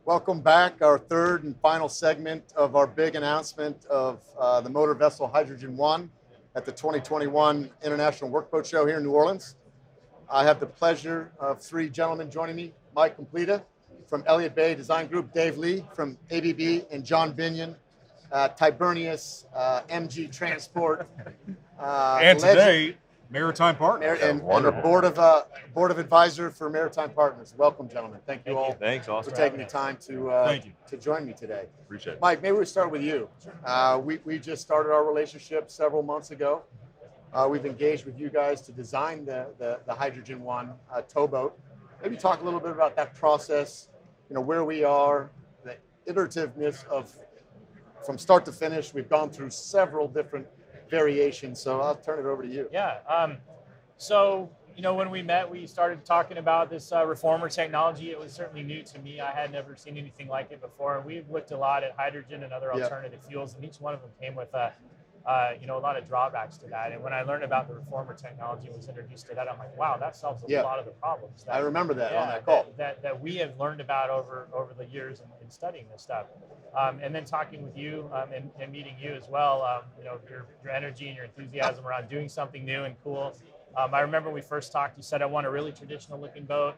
Welcome back. Our third and final segment of our big announcement of the motor vessel Hydrogen One at the 2021 International Workboat Show here in New Orleans. I have the pleasure of three gentlemen joining me: Mike Completa from Elliott Bay Design Group, Dave Lee from ABB, and John Binion, Tibernius, MG Transport, and today, Maritime Partners. and a board of advisor for Maritime Partners. Welcome, gentlemen. Thank you all Thanks, for Austin. taking the time to Thank you. to join me today. Appreciate it. Mike, maybe we start with you. We just started our relationship several months ago. We've engaged with you guys to design the Hydrogen One towboat. Maybe talk a little bit about that process, where we are, the iterativeness of from start to finish. We've gone through several different variations, so I'll turn it over to you. Yeah. So, when we met, we started talking about this reformer technology. It was certainly new to me. I had never seen anything like it before. And we've looked a lot at hydrogen and other alternative fuels, and each one of them came with a lot of drawbacks to that. And when I learned about the reformer technology and was introduced to that, I'm like, wow, that solves a lot of the problems. I remember that on that call. That we have learned about over the years in studying this stuff. And then talking with you and meeting you as well, your energy and your enthusiasm around doing something new and cool. I remember when we first talked, you said, I want a really traditional looking boat.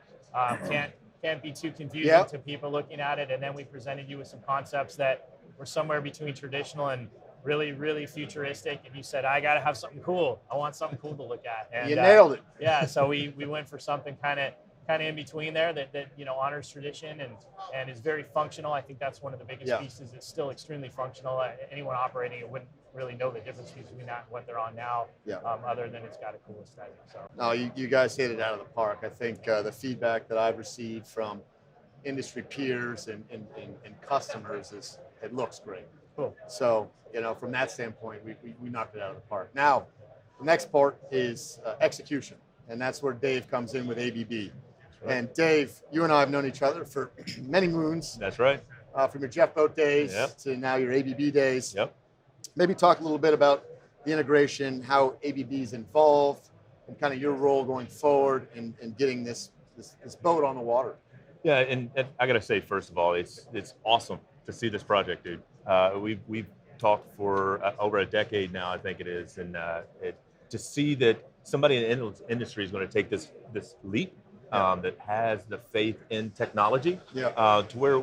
Can't be too confusing to people looking at it. And then we presented you with some concepts that were somewhere between traditional and really, really futuristic. And you said, I got to have something cool. I want something cool to look at. And you nailed it. Yeah, so we went for something kind of in between there that honors tradition and is very functional. I think that's one of the biggest pieces. It's still extremely functional. Anyone operating it wouldn't really know the difference between that and what they're on now, other than it's got a cool aesthetic. So no, you guys hit it out of the park. I think the feedback that I've received from industry peers and customers is it looks great. Cool. So from that standpoint, we knocked it out of the park. Now, the next part is execution, and that's where Dave comes in with ABB. Right. And Dave, you and I have known each other for many moons. That's right. From your Jeff Boat days to now your ABB days. Yep. Maybe talk a little bit about the integration, how ABB is involved, and kind of your role going forward in getting this boat on the water. Yeah, and I got to say, first of all, it's awesome to see this project, dude. We've talked for over a decade now, I think it is, and to see that somebody in the industry is going to take this leap that has the faith in technology to where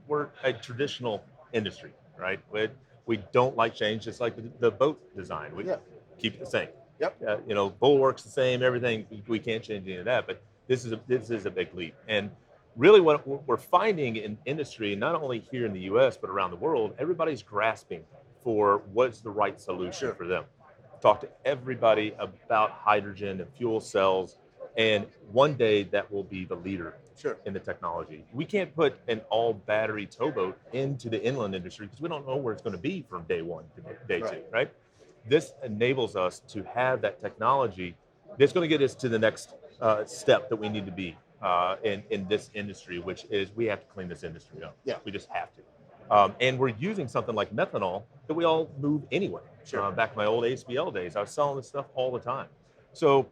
we're a traditional industry, right? We don't like change, just like the boat design. We keep it the same. Yep. Bulwark's the same, everything. We can't change any of that, but this is a big leap. And really what we're finding in industry, not only here in the US, but around the world, everybody's grasping for what's the right solution for them. Talk to everybody about hydrogen and fuel cells, and one day that will be the leader in the technology. We can't put an all battery towboat into the inland industry because we don't know where it's going to be from day one to day two, right? This enables us to have that technology that's going to get us to the next step that we need to be in this industry, which is we have to clean this industry up. Yeah. We just have to. And we're using something like methanol that we all move anyway. Back in my old ASBL days, I was selling this stuff all the time. So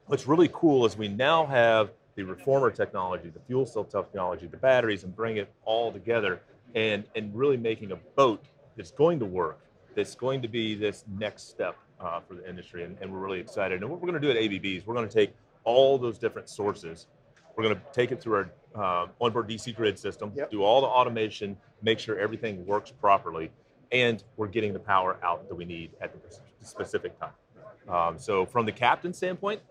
what's really cool is we now have the reformer technology, the fuel cell technology, the batteries, and bring it all together and really making a boat that's going to work, that's going to be this next step for the industry. And we're really excited. And what we're going to do at ABB is we're going to take all those different sources. We're going to take it through our onboard DC grid system, do all the automation, make sure everything works properly, and we're getting the power out that we need at the specific time. So from the captain's standpoint,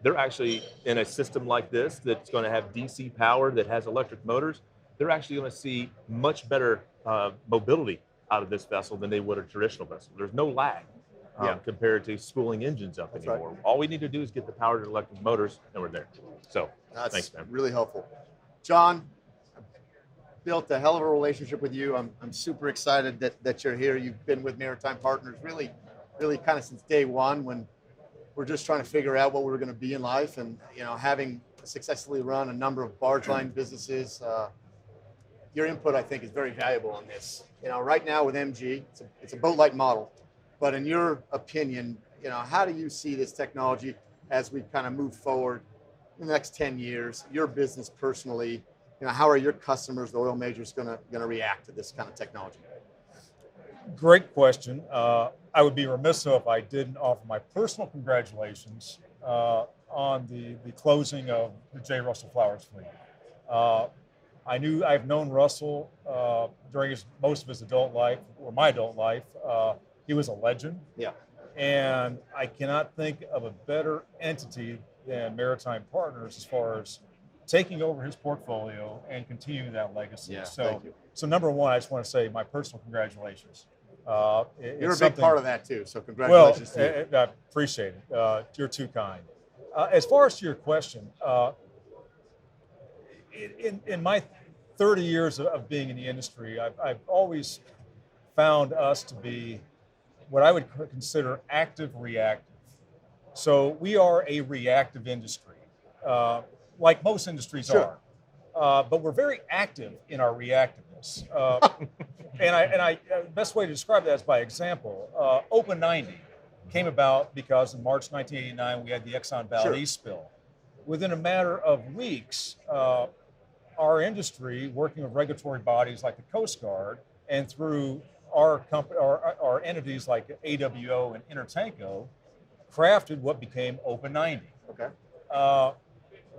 they're actually in a system like this that's going to have DC power that has electric motors. They're actually going to see much better mobility out of this vessel than they would a traditional vessel. There's no lag compared to spooling engines up anymore. Right. All we need to do is get the power to electric motors, and we're there. So that's thanks, man. Really helpful. John, I've built a hell of a relationship with you. I'm super excited that you're here. You've been with Maritime Partners really kind of since day one when we're just trying to figure out what we were going to be in life, and having successfully run a number of barge line businesses. Your input, I think, is very valuable on this. Right now with MG, it's a boat-like model, but in your opinion, how do you see this technology as we kind of move forward in the next 10 years? Your business personally, how are your customers, the oil majors, going to react to this kind of technology? Great question. I would be remiss if I didn't offer my personal congratulations on the closing of the J. Russell Flowers fleet. I've known Russell during most of his adult life, or my adult life. He was a legend. Yeah. And I cannot think of a better entity than Maritime Partners as far as taking over his portfolio and continuing that legacy. Yeah, so number one, I just want to say my personal congratulations. You're a big part of that too, so congratulations to you. I appreciate it. You're too kind. As far as to your question, in my 30 years of being in the industry, I've always found us to be what I would consider active reactive. So we are a reactive industry, like most industries are, but we're very active in our reactiveness. this. Best way to describe that is by example. Open 90 came about because in March 1989 we had the Exxon Valdez spill. Within a matter of weeks, our industry, working with regulatory bodies like the Coast Guard, and through our company, our entities like AWO and Intertanko, crafted what became Open 90. Okay.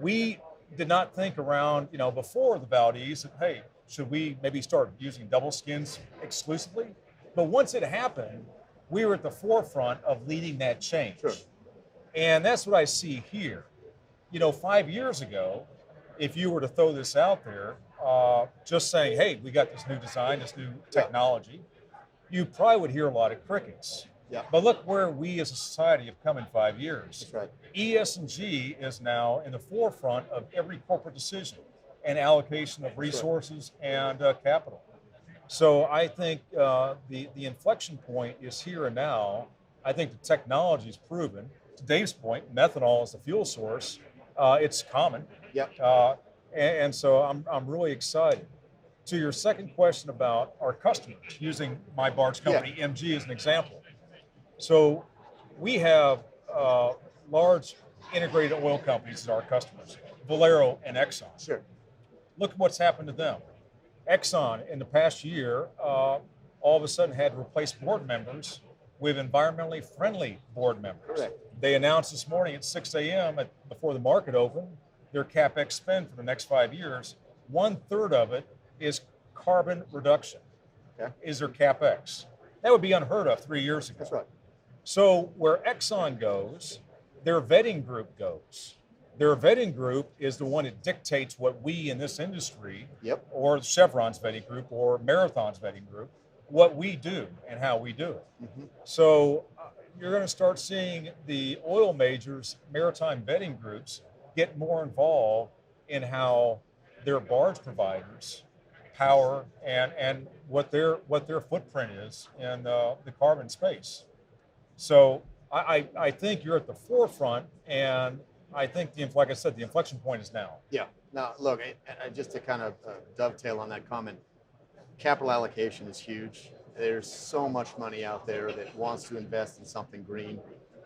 We did not think around, before the Valdez, that, hey, should we maybe start using double skins exclusively? But once it happened, we were at the forefront of leading that change. Sure. And that's what I see here. 5 years ago, if you were to throw this out there, just saying, hey, we got this new design, this new technology, you probably would hear a lot of crickets. Yeah. But look where we as a society have come in 5 years. That's right. ESG is now in the forefront of every corporate decision and allocation of resources and capital. So I think the inflection point is here and now. I think the technology is proven. To Dave's point, methanol is the fuel source. It's common. Yep. And so I'm really excited. To your second question about our customers, using my barge company, MG, as an example. So we have large integrated oil companies as our customers, Valero and Exxon. Sure. Look at what's happened to them. Exxon, in the past year, all of a sudden had to replace board members with environmentally friendly board members. Correct. They announced this morning at 6 a.m. Before the market opened, their CapEx spend for the next 5 years, 1/3 of it is carbon reduction. Okay. Is their CapEx. That would be unheard of 3 years ago. That's right. So where Exxon goes, their vetting group goes. Their vetting group is the one that dictates what we in this industry, or Chevron's vetting group, or Marathon's vetting group, what we do and how we do it. Mm-hmm. So you're going to start seeing the oil majors, maritime vetting groups, get more involved in how their barge providers power and what their footprint is in the carbon space. So I think you're at the forefront, and I think, like I said, the inflection point is now. Yeah. Now, look, just to kind of dovetail on that comment, capital allocation is huge. There's so much money out there that wants to invest in something green,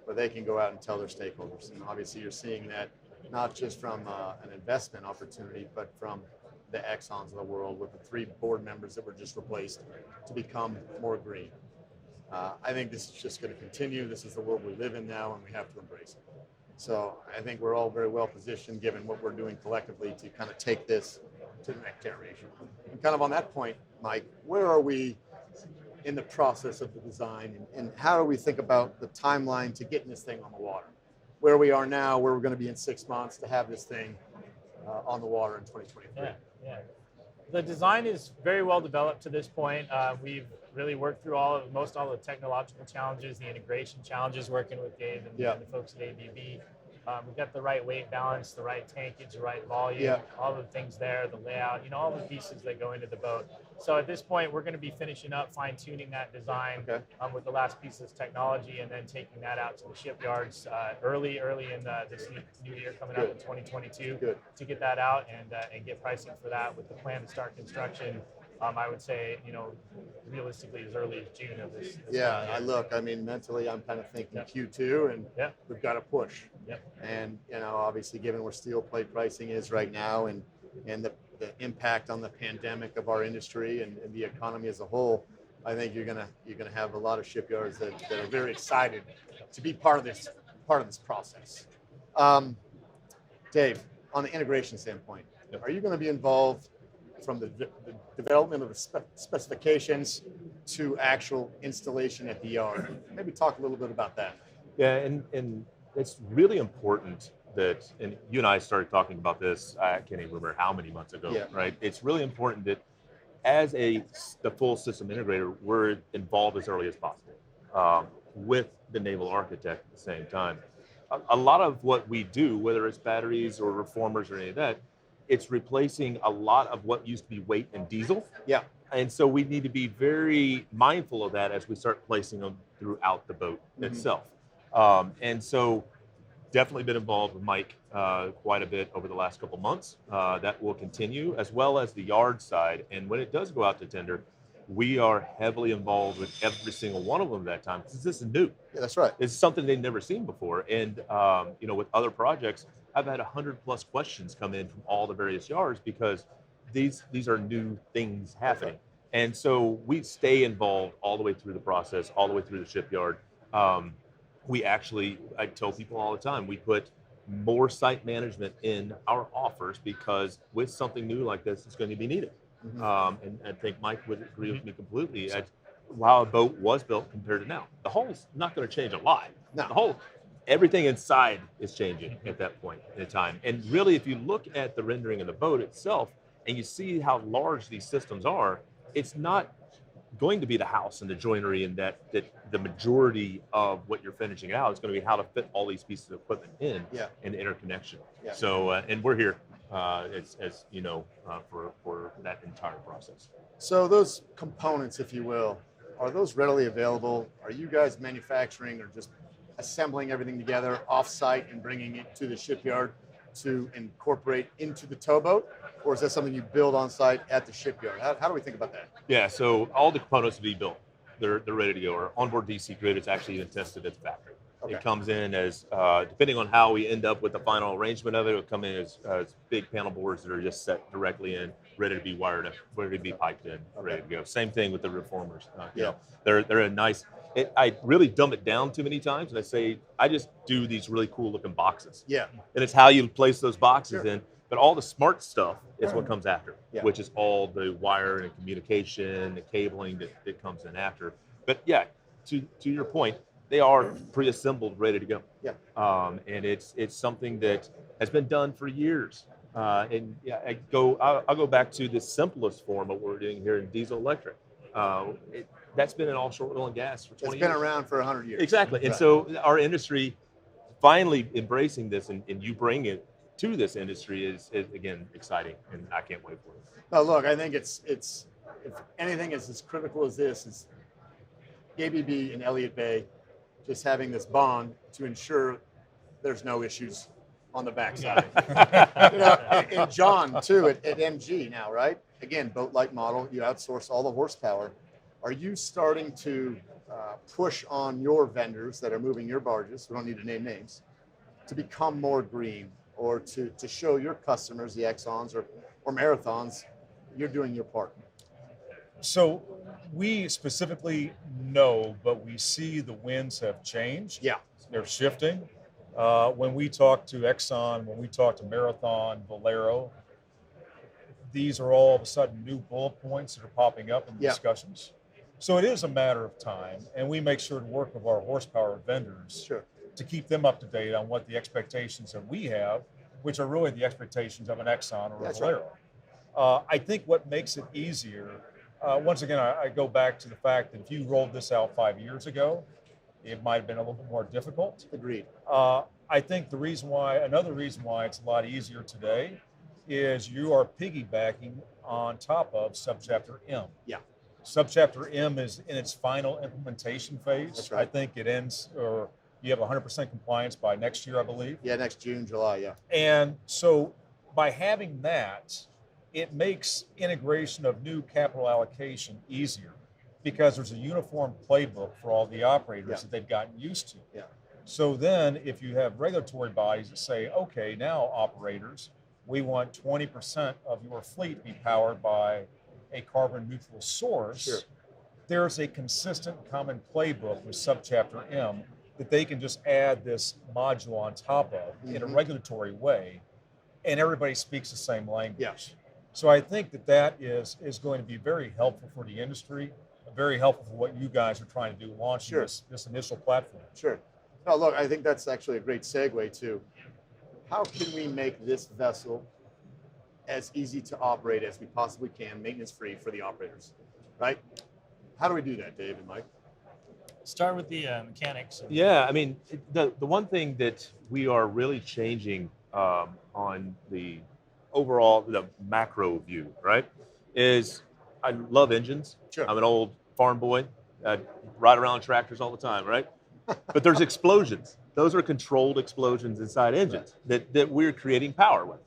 where they can go out and tell their stakeholders. And obviously, you're seeing that not just from an investment opportunity, but from the Exxons of the world, with the 3 board members that were just replaced, to become more green. I think this is just going to continue. This is the world we live in now, and we have to embrace it. So I think we're all very well positioned, given what we're doing collectively, to kind of take this to the next generation. And kind of on that point, Mike, where are we in the process of the design, and how do we think about the timeline to getting this thing on the water? Where we are now, where we're going to be in 6 months to have this thing on the water in 2023. Yeah. The design is very well developed to this point. We've really worked through most all the technological challenges, the integration challenges, working with Dave and the folks at ABB. We've got the right weight balance, the right tankage, the right volume, all the things there, the layout, all the pieces that go into the boat. So at this point, we're going to be finishing up, fine-tuning that design with the last piece of this technology, and then taking that out to the shipyards early in this new year coming up in 2022 to get that out and get pricing for that, with the plan to start construction. I would say, realistically, as early as June of this. Mentally, I'm kind of thinking Q2, and we've got to push. Yep. And, obviously, given where steel plate pricing is right now, and the impact on the pandemic of our industry and the economy as a whole, I think you're gonna have a lot of shipyards that are very excited to be part of this process. Dave, on the integration standpoint, are you going to be involved from the development of the specifications to actual installation at the yard? Maybe talk a little bit about that. Yeah, and it's really important that, and you and I started talking about this, I can't even remember how many months ago, right? It's really important that as the full system integrator, we're involved as early as possible with the naval architect at the same time. A lot of what we do, whether it's batteries or reformers or any of that, it's replacing a lot of what used to be weight and diesel. Yeah. And so we need to be very mindful of that as we start placing them throughout the boat itself. And so definitely been involved with Mike quite a bit over the last couple months. That will continue, as well as the yard side. And when it does go out to tender, we are heavily involved with every single one of them at that time, because this is new. Yeah, that's right. It's something they've never seen before. And with other projects, I've had 100+ questions come in from all the various yards, because these are new things happening. Right. And so we stay involved all the way through the process, all the way through the shipyard. I tell people all the time, we put more site management in our offers, because with something new like this, it's going to be needed. And I think Mike would agree with me completely at how a boat was built compared to now. The hull's not going to change a lot. No. The hull, everything inside is changing at that point in time. And really, if you look at the rendering of the boat itself and you see how large these systems are, it's not going to be the house and the joinery, and that the majority of what you're finishing out is going to be how to fit all these pieces of equipment in and the interconnection. Yeah. So, and we're here, as you know, for that entire process. So those components, if you will, are those readily available? Are you guys manufacturing or just assembling everything together off-site and bringing it to the shipyard to incorporate into the towboat? Or is that something you build on site at the shipyard? How do we think about that? Yeah, so all the components will be built. They're ready to go. Our onboard DC grid is actually even tested at the factory. Okay. It comes in as, depending on how we end up with the final arrangement of it, it'll come in as big panel boards that are just set directly in, ready to be wired up, ready to be piped in, ready to go. Same thing with the reformers. They're a nice. I really dumb it down too many times, and I say I just do these really cool looking boxes. Yeah. And it's how you place those boxes in. But all the smart stuff is what comes after, which is all the wire and communication, the cabling that comes in after. But yeah, to your point, they are pre-assembled, ready to go. Yeah. And it's something that has been done for years. And yeah, I'll go back to the simplest form of what we're doing here in diesel electric. That's been in offshore oil and gas for 20 years. It's been around for 100 years. Exactly. And so our industry finally embracing this, and you bring it to this industry is again exciting, and I can't wait for it. No, look, I think it's if anything is as critical as this is ABB and Elliott Bay just having this bond to ensure there's no issues on the backside. And John too at MG now, right? Again, boat-like model. You outsource all the horsepower. Are you starting to push on your vendors that are moving your barges? We don't need to name names, to become more green, or to show your customers, the Exxons or Marathons, you're doing your part? So we specifically know, but we see the winds have changed. Yeah. They're shifting. When we talk to Exxon, when we talk to Marathon, Valero, these are all of a sudden new bullet points that are popping up in discussions. So it is a matter of time, and we make sure to work with our horsepower vendors to keep them up to date on what the expectations that we have, which are really the expectations of an Exxon or a Valero. I think what makes it easier, once again, I go back to the fact that if you rolled this out 5 years ago, it might have been a little bit more difficult. Agreed. I think another reason why it's a lot easier today is you are piggybacking on top of Subchapter M. Yeah. Subchapter M is in its final implementation phase. That's right. I think it ends, or you have 100% compliance by next year, I believe. Yeah, next June, July, yeah. And so by having that, it makes integration of new capital allocation easier, because there's a uniform playbook for all the operators that they've gotten used to. Yeah. So then if you have regulatory bodies that say, okay, now operators, we want 20% of your fleet to be powered by a carbon neutral source, there's a consistent common playbook with Subchapter M that they can just add this module on top of in a regulatory way, and everybody speaks the same language. Yes. So I think that is going to be very helpful for the industry, very helpful for what you guys are trying to do, launching this initial platform. Sure. No, look, I think that's actually a great segue to how can we make this vessel as easy to operate as we possibly can, maintenance-free for the operators, right? How do we do that, Dave and Mike? Start with the mechanics. Yeah, I mean, the one thing that we are really changing on the overall, the macro view, right, is I love engines. Sure. I'm an old farm boy. I ride around tractors all the time, right? But there's explosions. Those are controlled explosions inside engines that we're creating power with.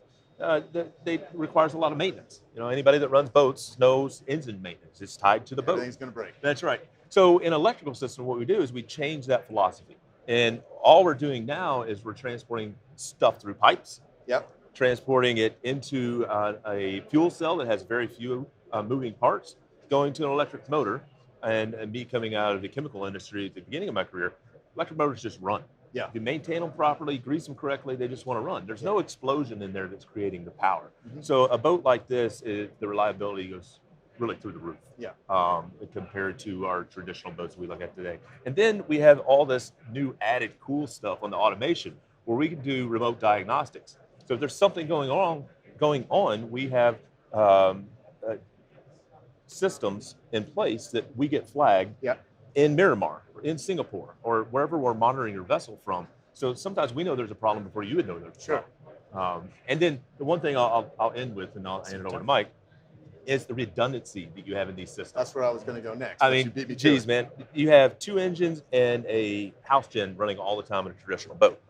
They requires a lot of maintenance. You know, anybody that runs boats knows engine maintenance is tied to the boat. Everything's going to break. That's right. So in electrical system, what we do is we change that philosophy. And all we're doing now is we're transporting stuff through pipes, Yep. transporting it into a fuel cell that has very few moving parts, going to an electric motor. And me coming out of the chemical industry at the beginning of my career, electric motors just run. Yeah. If you maintain them properly, grease them correctly, they just want to run. There's no explosion in there that's creating the power. So a boat like this, the reliability goes really through the roof. Yeah. Compared to our traditional boats we look at today. And then we have all this new added cool stuff on the automation where we can do remote diagnostics. So if there's something going on, we have systems in place that we get flagged in Miramar, or in Singapore, or wherever we're monitoring your vessel from. So sometimes we know there's a problem before you would know there's a problem. And then the one thing I'll end with, and I'll hand it over to Mike, is the redundancy that you have in these systems. That's where I was going to go next. I mean, geez, man, you have 2 engines and a house gen running all the time in a traditional boat.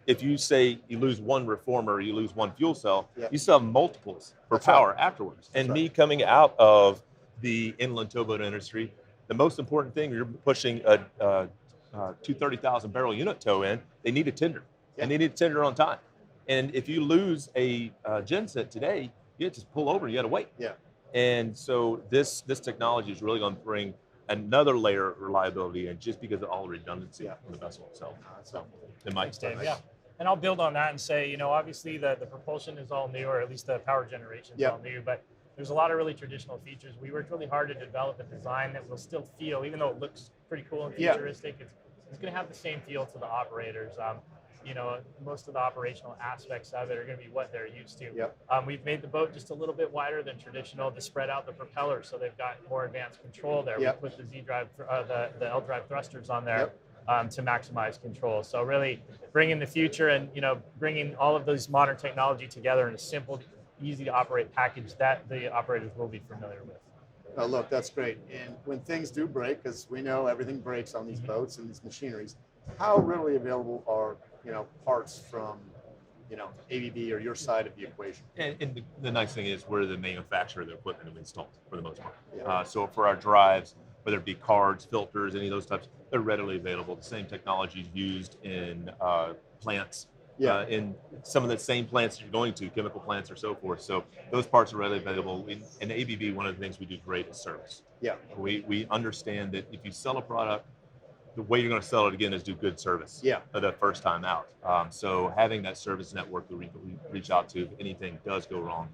If you say you lose one reformer, you lose one fuel cell, you still have multiples for power afterwards. And me coming out of the inland towboat industry, the most important thing, you're pushing a 230,000 barrel unit tow in, they need a tender. And they need a tender on time. And if you lose a genset today, you have to pull over, you got to wait. Yeah. And so this technology is really going to bring another layer of reliability, and just because of all the redundancy on the vessel itself. So, Thanks, Dave. Yeah. And I'll build on that and say, you know, obviously the propulsion is all new, or at least the power generation is all new, but there's a lot of really traditional features. We worked really hard to develop a design that will still feel, even though it looks pretty cool and futuristic, it's going to have the same feel to the operators. You know, most of the operational aspects of it are going to be what they're used to. We've made the boat just a little bit wider than traditional to spread out the propeller, so they've got more advanced control there. We put the Z drive, the L drive thrusters on there to maximize control. So really bringing the future and, you know, bringing all of those modern technology together in a simple, easy to operate package that the operators will be familiar with. Oh, look, that's great. And when things do break, because we know everything breaks on these boats and these machineries, how readily available are, you know, parts from, you know, ABB or your side of the equation? And the nice thing is we're the manufacturer of the equipment that we installed for the most part. So for our drives, whether it be cards, filters, any of those types, they're readily available. The same technology is used in plants, in some of the same plants you're going to, chemical plants or so forth. So those parts are readily available. In ABB, one of the things we do great is service. We understand that if you sell a product, the way you're going to sell it again is do good service the first time out. So having that service network that we reach out to if anything does go wrong.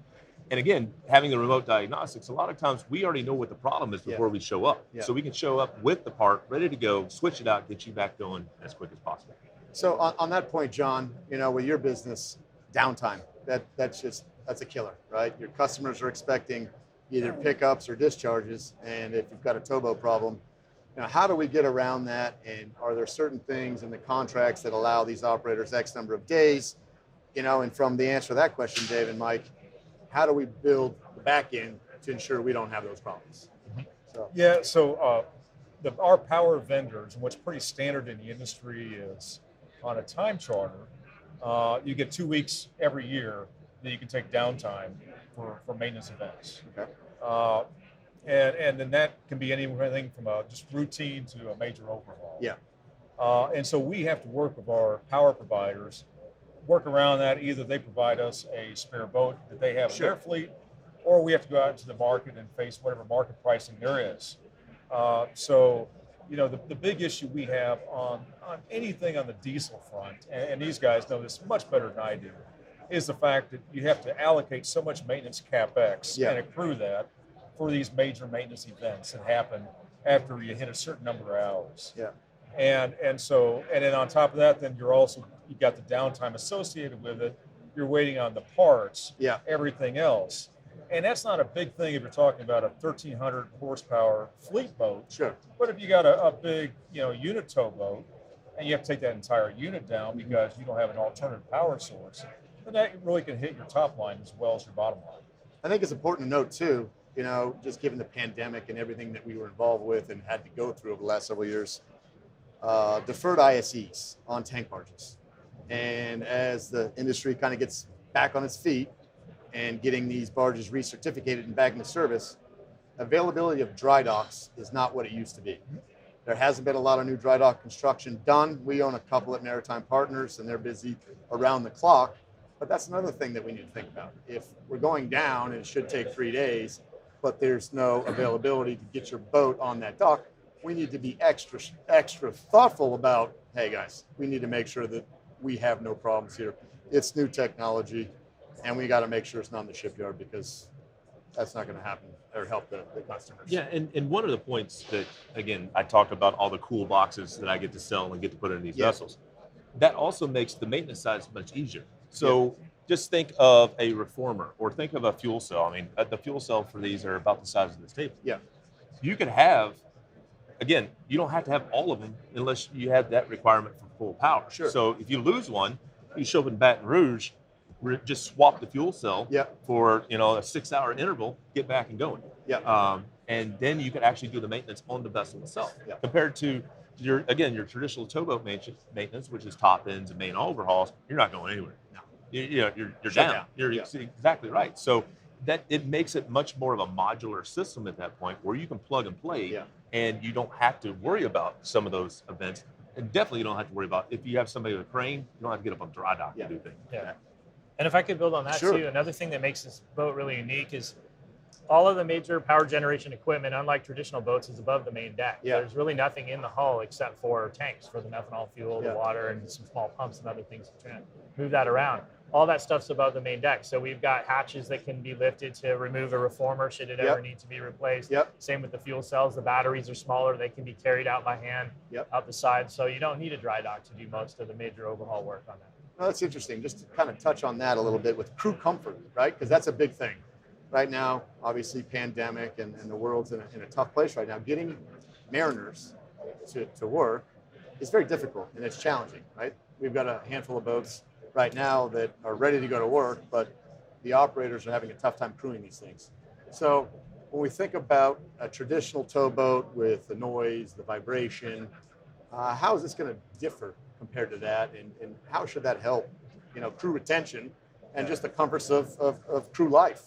And again, having the remote diagnostics, a lot of times we already know what the problem is before we show up. So we can show up with the part, ready to go, switch it out, get you back going as quick as possible. So on that point, John, you know, with your business, downtime, that's a killer, right? Your customers are expecting either pickups or discharges, and if you've got a towboat problem, you know, how do we get around that? And are there certain things in the contracts that allow these operators X number of days? You know, and from the answer to that question, Dave and Mike, how do we build the back end to ensure we don't have those problems? So our power vendors, and what's pretty standard in the industry is on a time charter, you get 2 weeks every year that you can take downtime for maintenance events. And then that can be anything from just routine to a major overhaul. And so we have to work with our power providers, work around that. Either they provide us a spare boat that they have in their fleet, or we have to go out into the market and face whatever market pricing there is. So, you know, the big issue we have on anything on the diesel front, and these guys know this much better than I do, is the fact that you have to allocate so much maintenance CapEx and accrue that for these major maintenance events that happen after you hit a certain number of hours. And then on top of that, then you've got the downtime associated with it. You're waiting on the parts, everything else. And that's not a big thing if you're talking about a 1,300 horsepower fleet boat. But if you got a big, you know, unit towboat, and you have to take that entire unit down because you don't have an alternative power source, then that really can hit your top line as well as your bottom line. I think it's important to note too, you know, just given the pandemic and everything that we were involved with and had to go through over the last several years, deferred ISEs on tank barges. And as the industry kind of gets back on its feet and getting these barges recertificated and back into service, availability of dry docks is not what it used to be. There hasn't been a lot of new dry dock construction done. We own a couple at Maritime Partners, and they're busy around the clock. But that's another thing that we need to think about. If we're going down, and it should take 3 days, but there's no availability to get your boat on that dock, we need to be extra thoughtful about, hey guys, we need to make sure that we have no problems here. It's new technology, and we got to make sure it's not in the shipyard, because that's not going to happen or help the customers. Yeah, and one of the points that, again, I talked about all the cool boxes that I get to sell and get to put in these vessels. That also makes the maintenance side much easier. So just think of a reformer, or think of a fuel cell. I mean, the fuel cell for these are about the size of this table. Yeah. You could have, again, you don't have to have all of them unless you have that requirement for full power. Sure. So if you lose one, you show up in Baton Rouge, just swap the fuel cell for a 6-hour interval, get back and going. And then you can actually do the maintenance on the vessel itself. Compared to your traditional towboat maintenance, which is top ends and main overhauls, you're not going anywhere. No. You're down. You're exactly right. So that it makes it much more of a modular system at that point, where you can plug and play, and you don't have to worry about some of those events. And definitely you don't have to worry about, if you have somebody with a crane, you don't have to get up on dry dock to do things. And if I could build on that too, another thing that makes this boat really unique is all of the major power generation equipment, unlike traditional boats, is above the main deck. There's really nothing in the hull except for tanks for the methanol fuel, the water, and some small pumps and other things to move that around. All that stuff's above the main deck. So we've got hatches that can be lifted to remove a reformer should it ever need to be replaced. Same with the fuel cells. The batteries are smaller. They can be carried out by hand out the side. So you don't need a dry dock to do most of the major overhaul work on that. Well, that's interesting. Just to kind of touch on that a little bit with crew comfort, right? Because that's a big thing. Right now, obviously, pandemic and the world's in a tough place right now. Getting mariners to work is very difficult, and it's challenging, right? We've got a handful of boats right now that are ready to go to work, but the operators are having a tough time crewing these things. So when we think about a traditional towboat with the noise, the vibration, how is this going to differ compared to that, and how should that help, crew retention and just the comforts of crew life?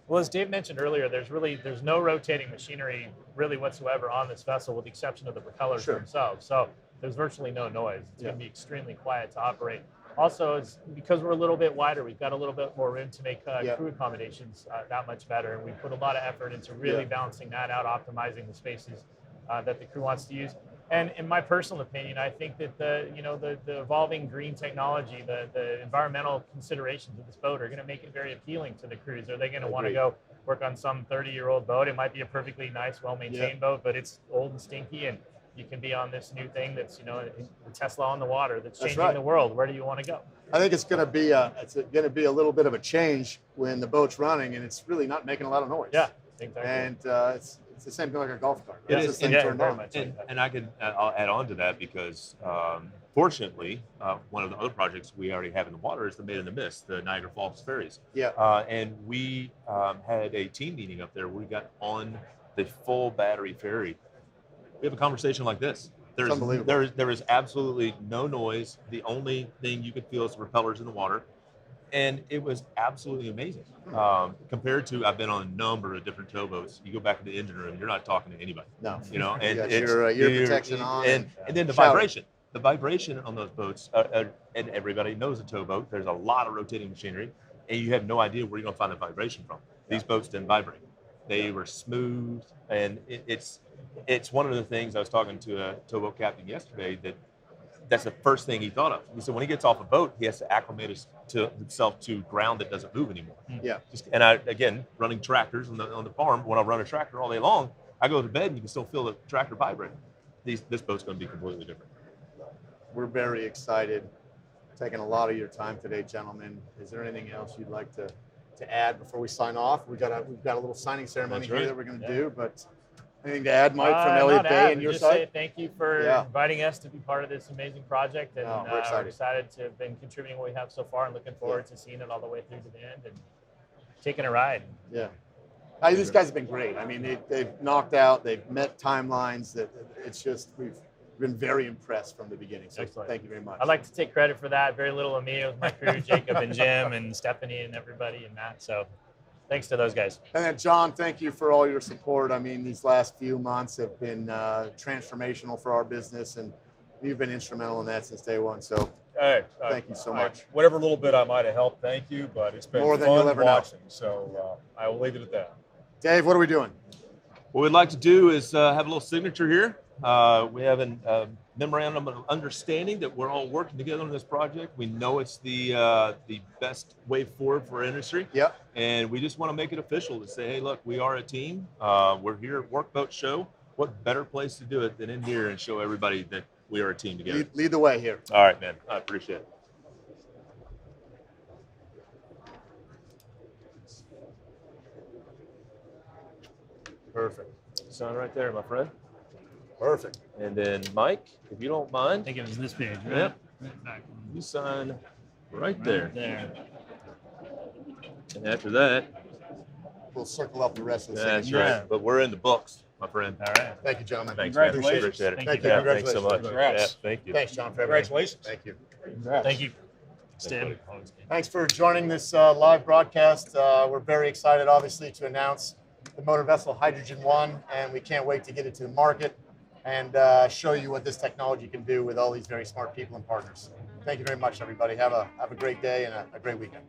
Well, as Dave mentioned earlier, there's no rotating machinery really whatsoever on this vessel, with the exception of the propellers themselves. So there's virtually no noise. It's going to be extremely quiet to operate. Also, because we're a little bit wider, we've got a little bit more room to make crew accommodations that much better, and we put a lot of effort into really balancing that out, optimizing the spaces that the crew wants to use. And in my personal opinion, I think that the evolving green technology, the environmental considerations of this boat are going to make it very appealing to the crews. Are they going to want to go work on some 30-year-old boat? It might be a perfectly nice, well-maintained boat, but it's old and stinky, and you can be on this new thing that's a Tesla on the water that's changing the world. Where do you want to go? I think it's going to be a little bit of a change when the boat's running and it's really not making a lot of noise. Yeah, exactly. And it's the same thing like a golf cart. It It's is, the thing turned on. and I'll add on to that, because fortunately, one of the other projects we already have in the water is the Made in the Mist, the Niagara Falls ferries. And we had a team meeting up there. We got on the full battery ferry. We have a conversation like this. There is absolutely no noise. The only thing you could feel is the propellers in the water. And it was absolutely amazing. Compared to, I've been on a number of different towboats. You go back in the engine room, you're not talking to anybody. No. And you got your protection on. And then the vibration. The vibration on those boats, and everybody knows a towboat, there's a lot of rotating machinery, and you have no idea where you're going to find the vibration from. These boats didn't vibrate. They were smooth, and it's one of the things. I was talking to a towboat captain yesterday that's the first thing he thought of. He said when he gets off a boat, he has to acclimate himself to ground that doesn't move anymore. And I, again, running tractors on the farm, when I run a tractor all day long, I go to bed and you can still feel the tractor vibrating. This boat's going to be completely different. We're very excited. Taking a lot of your time today, gentlemen. Is there anything else you'd like to add before we sign off? We've got a little signing ceremony here that we're going to do, but anything to add, Mike, from Elliott Bay and your just side? Say thank you for inviting us to be part of this amazing project, and we're excited to have been contributing what we have so far, and looking forward to seeing it all the way through to the end and taking a ride. These guys have been great. I mean, they've knocked out, they've met timelines. That it's just been very impressed from the beginning. So Excellent. thank you very much. I'd like to take credit for that. Very little of me. It was my crew, Jacob and Jim and Stephanie and everybody and Matt. So thanks to those guys. And then John, thank you for all your support. I mean, these last few months have been transformational for our business, and you've been instrumental in that since day one. So Hey, thank you so much. Whatever little bit I might have helped, thank you, but it's been More than you'll fun ever know. watching. So I will leave it at that. Dave, what are we doing? What we'd like to do is have a little signature here. We have a memorandum of understanding that we're all working together on this project. We know it's the best way forward for our industry. Yep. And we just want to make it official to say, hey, look, we are a team. We're here at Workboat Show. What better place to do it than in here and show everybody that we are a team together. Lead the way here. All right, man. I appreciate it. Perfect. Sign right there, my friend. Perfect. And then Mike, if you don't mind. I think it was this page, right? Yep. Right back. You sign right there. There. And after that, We'll circle up the rest of the that's signature. right. But we're in the books, my friend. All right. Thank you, gentlemen. Thanks, man. Congratulations. Appreciate it. Thank you. Yeah, thanks so much. Congrats. Yeah, thank you. Thanks, John, for everything. Congratulations. Thank you. Thank you. Stim. Thanks for joining this live broadcast. We're very excited, obviously, to announce the motor vessel Hydrogen One, and we can't wait to get it to the market and show you what this technology can do with all these very smart people and partners. Thank you very much, everybody. Have a great day and a great weekend.